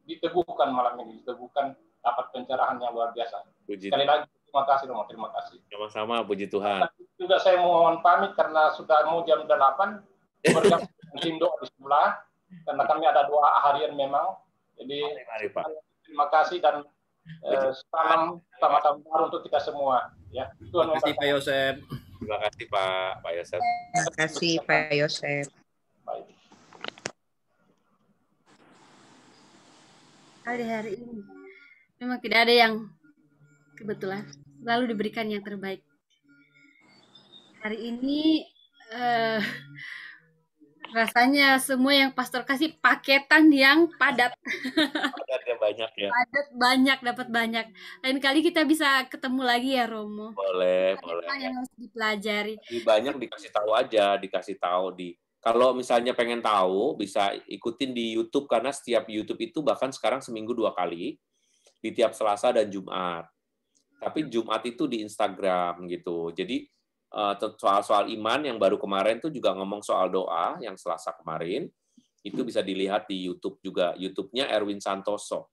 diteguhkan malam ini, diteguhkan dapat pencerahan yang luar biasa. Sekali lagi, terima kasih, Romo. Terima kasih. Sama-sama, puji Tuhan. Juga saya mohon pamit karena sudah mau jam 8, bergabung dengan tim doa di sebelah, karena kami ada doa harian memang. Jadi, mari, Pak. Terima kasih dan salam selamat tahun baru untuk kita semua. Ya, Tuhan Terima kasih Pak Yosef. Terima kasih Pak Yosef. Terima kasih Pak Yosef. Baik. Hari-hari ini memang tidak ada yang kebetulan, selalu diberikan yang terbaik. Hari ini rasanya semua yang pastor kasih paketan yang padat. Padatnya banyak ya. Padat banyak, dapat banyak. Lain kali kita bisa ketemu lagi ya Romo. Boleh. Apa yang harus dipelajari? Lebih banyak dikasih tahu aja, kalau misalnya pengen tahu bisa ikutin di YouTube karena setiap YouTube itu bahkan sekarang seminggu 2 kali di tiap Selasa dan Jumat. Tapi Jumat itu di Instagram gitu. Jadi soal iman yang baru kemarin tuh juga ngomong soal doa yang Selasa kemarin itu bisa dilihat di YouTube juga, YouTube-nya Erwin Santoso.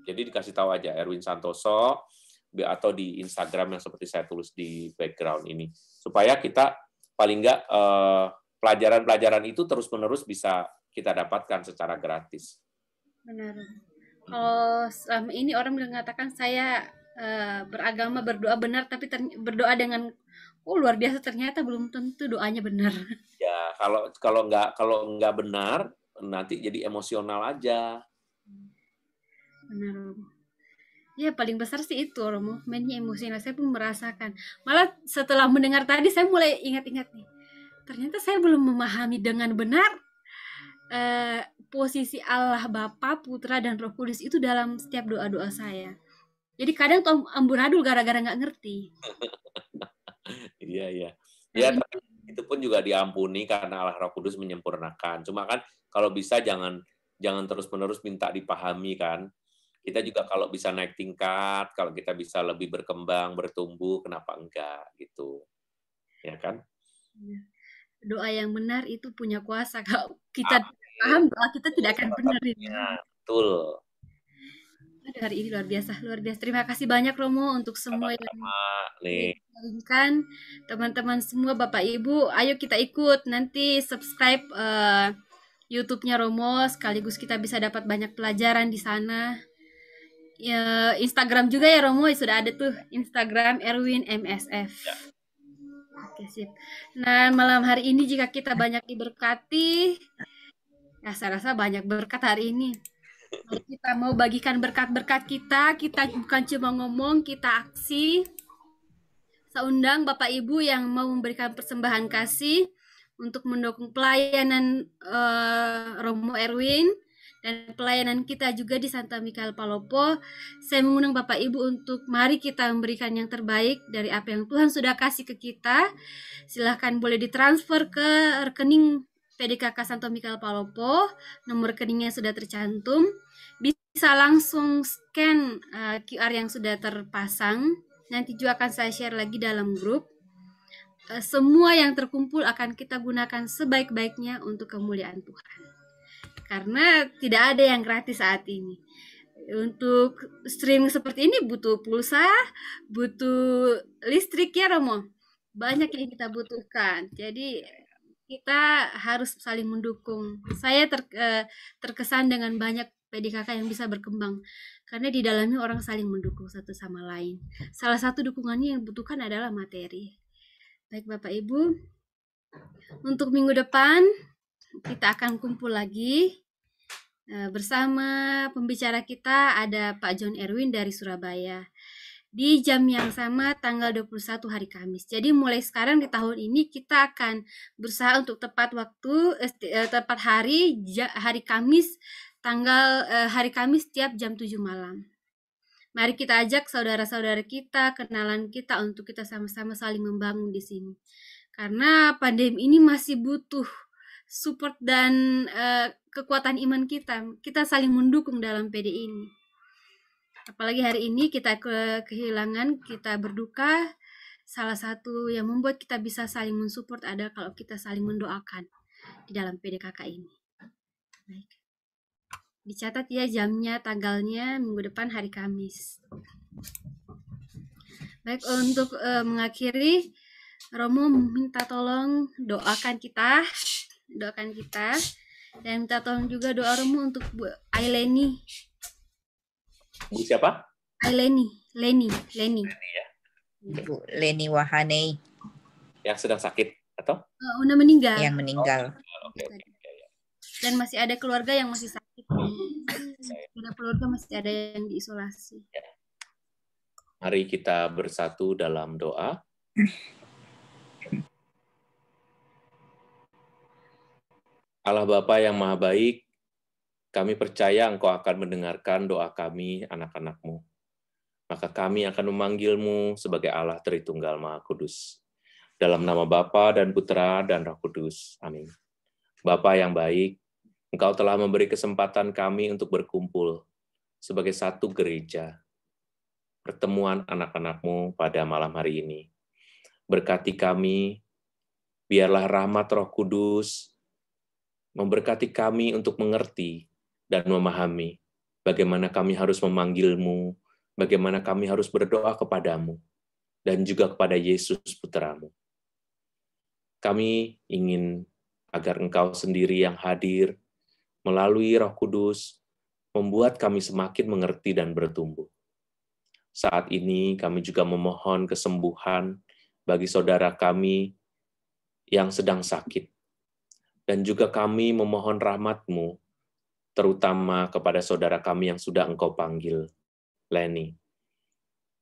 Jadi dikasih tahu aja Erwin Santoso atau di Instagram yang seperti saya tulis di background ini supaya kita paling nggak pelajaran-pelajaran itu terus-menerus bisa kita dapatkan secara gratis. Benar. Kalau selama ini orang mengatakan saya beragama berdoa benar tapi berdoa dengan luar biasa, ternyata belum tentu doanya benar. Ya, kalau nggak benar nanti jadi emosional aja. Benar. Ya paling besar sih itu Romo, mainnya emosional. Saya pun merasakan. Malah setelah mendengar tadi saya mulai ingat-ingat nih. Ternyata saya belum memahami dengan benar posisi Allah Bapa, Putra dan Roh Kudus itu dalam setiap doa-doa saya. Jadi kadang tuh amburadul gara-gara nggak ngerti. Iya. Ya, tapi itu pun juga diampuni karena Allah Roh Kudus menyempurnakan. Cuma kan kalau bisa jangan terus-menerus minta dipahami kan. Kita juga kalau bisa naik tingkat, kalau kita bisa lebih berkembang, bertumbuh, kenapa enggak gitu. Ya kan? Doa yang benar itu punya kuasa. Kalau kita paham doa kita tidak akan benar. Ya, betul. Hari ini luar biasa. Terima kasih banyak Romo untuk semua yang dikirimkan. Teman-teman semua, Bapak Ibu, ayo kita ikut. Nanti subscribe YouTube-nya Romo, sekaligus kita bisa dapat banyak pelajaran di sana. Ya, Instagram juga ya Romo, sudah ada tuh Instagram Erwin MSF. Ya. Oke, sip. Nah, malam hari ini jika kita banyak diberkati, ya saya rasa banyak berkat hari ini. Kita mau bagikan berkat-berkat kita bukan cuma ngomong, kita aksi. Saya undang Bapak Ibu yang mau memberikan persembahan kasih untuk mendukung pelayanan Romo Erwin dan pelayanan kita juga di Santa Michael Palopo. Saya mengundang Bapak Ibu untuk mari kita memberikan yang terbaik dari apa yang Tuhan sudah kasih ke kita. Silahkan boleh ditransfer ke rekening PDKK Santo Michael Palopo, nomor rekeningnya sudah tercantum. Bisa langsung scan QR yang sudah terpasang. Nanti juga akan saya share lagi dalam grup. Semua yang terkumpul akan kita gunakan sebaik-baiknya untuk kemuliaan Tuhan. karena tidak ada yang gratis saat ini. Untuk streaming seperti ini butuh pulsa, butuh listrik ya Romo. Banyak yang kita butuhkan. Jadi kita harus saling mendukung. Saya terkesan dengan banyak PDKK yang bisa berkembang karena di dalamnya orang saling mendukung satu sama lain. Salah satu dukungannya yang dibutuhkan adalah materi. Baik Bapak Ibu, untuk minggu depan kita akan kumpul lagi bersama pembicara kita ada Pak John Erwin dari Surabaya di jam yang sama tanggal 21 hari Kamis. Jadi mulai sekarang di tahun ini kita akan berusaha untuk tepat waktu tepat hari Kamis hari Kamis tiap jam 7 malam. Mari kita ajak saudara-saudara kita, kenalan kita untuk kita sama-sama saling membangun di sini. Karena pandemi ini masih butuh support dan kekuatan iman kita. Kita saling mendukung dalam PD ini. Apalagi hari ini kita kehilangan, kita berduka. Salah satu yang membuat kita bisa saling mensupport adalah kalau kita saling mendoakan di dalam PDKK ini. Baik. Dicatat ya jamnya, tanggalnya minggu depan hari Kamis. Baik, untuk mengakhiri, Romo minta tolong doakan kita, dan minta tolong juga doa Romo untuk Bu Aileni. Bu siapa? Aileni, Leni ya. Bu Leni Wahane Yang sedang sakit atau? Udah meninggal. yang meninggal. Oke. Dan masih ada keluarga yang masih sakit. Ada keluarga masih ada yang diisolasi. Mari kita bersatu dalam doa. Allah Bapa yang Maha Baik, kami percaya Engkau akan mendengarkan doa kami, anak-anak-Mu. Maka kami akan memanggil-Mu sebagai Allah Tritunggal Maha Kudus. Dalam nama Bapa dan Putra dan Roh Kudus. Amin. Bapa yang baik, Engkau telah memberi kesempatan kami untuk berkumpul sebagai satu gereja. Pertemuan anak-anak-Mu pada malam hari ini. Berkati kami, biarlah rahmat Roh Kudus memberkati kami untuk mengerti dan memahami bagaimana kami harus memanggil-Mu, bagaimana kami harus berdoa kepadamu, dan juga kepada Yesus Putra-Mu. Kami ingin agar Engkau sendiri yang hadir melalui Roh Kudus, membuat kami semakin mengerti dan bertumbuh. Saat ini kami juga memohon kesembuhan bagi saudara kami yang sedang sakit. Dan juga kami memohon rahmat-Mu, terutama kepada saudara kami yang sudah Engkau panggil, Leni.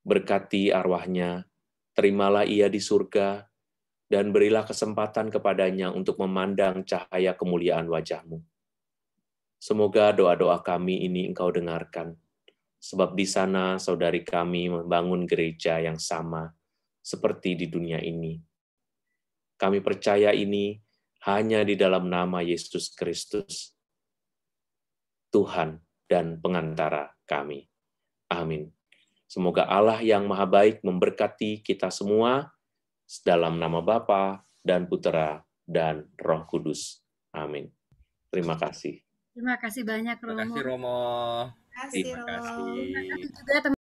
Berkati arwahnya, terimalah ia di surga, dan berilah kesempatan kepadanya untuk memandang cahaya kemuliaan wajah-Mu. Semoga doa-doa kami ini Engkau dengarkan, sebab di sana saudari kami membangun gereja yang sama seperti di dunia ini. Kami percaya ini hanya di dalam nama Yesus Kristus, Tuhan dan pengantara kami. Amin. Semoga Allah yang Maha Baik memberkati kita semua dalam nama Bapa dan Putera dan Roh Kudus. Amin. Terima kasih. Terima kasih banyak Romo. Terima kasih Romo. Terima kasih juga teman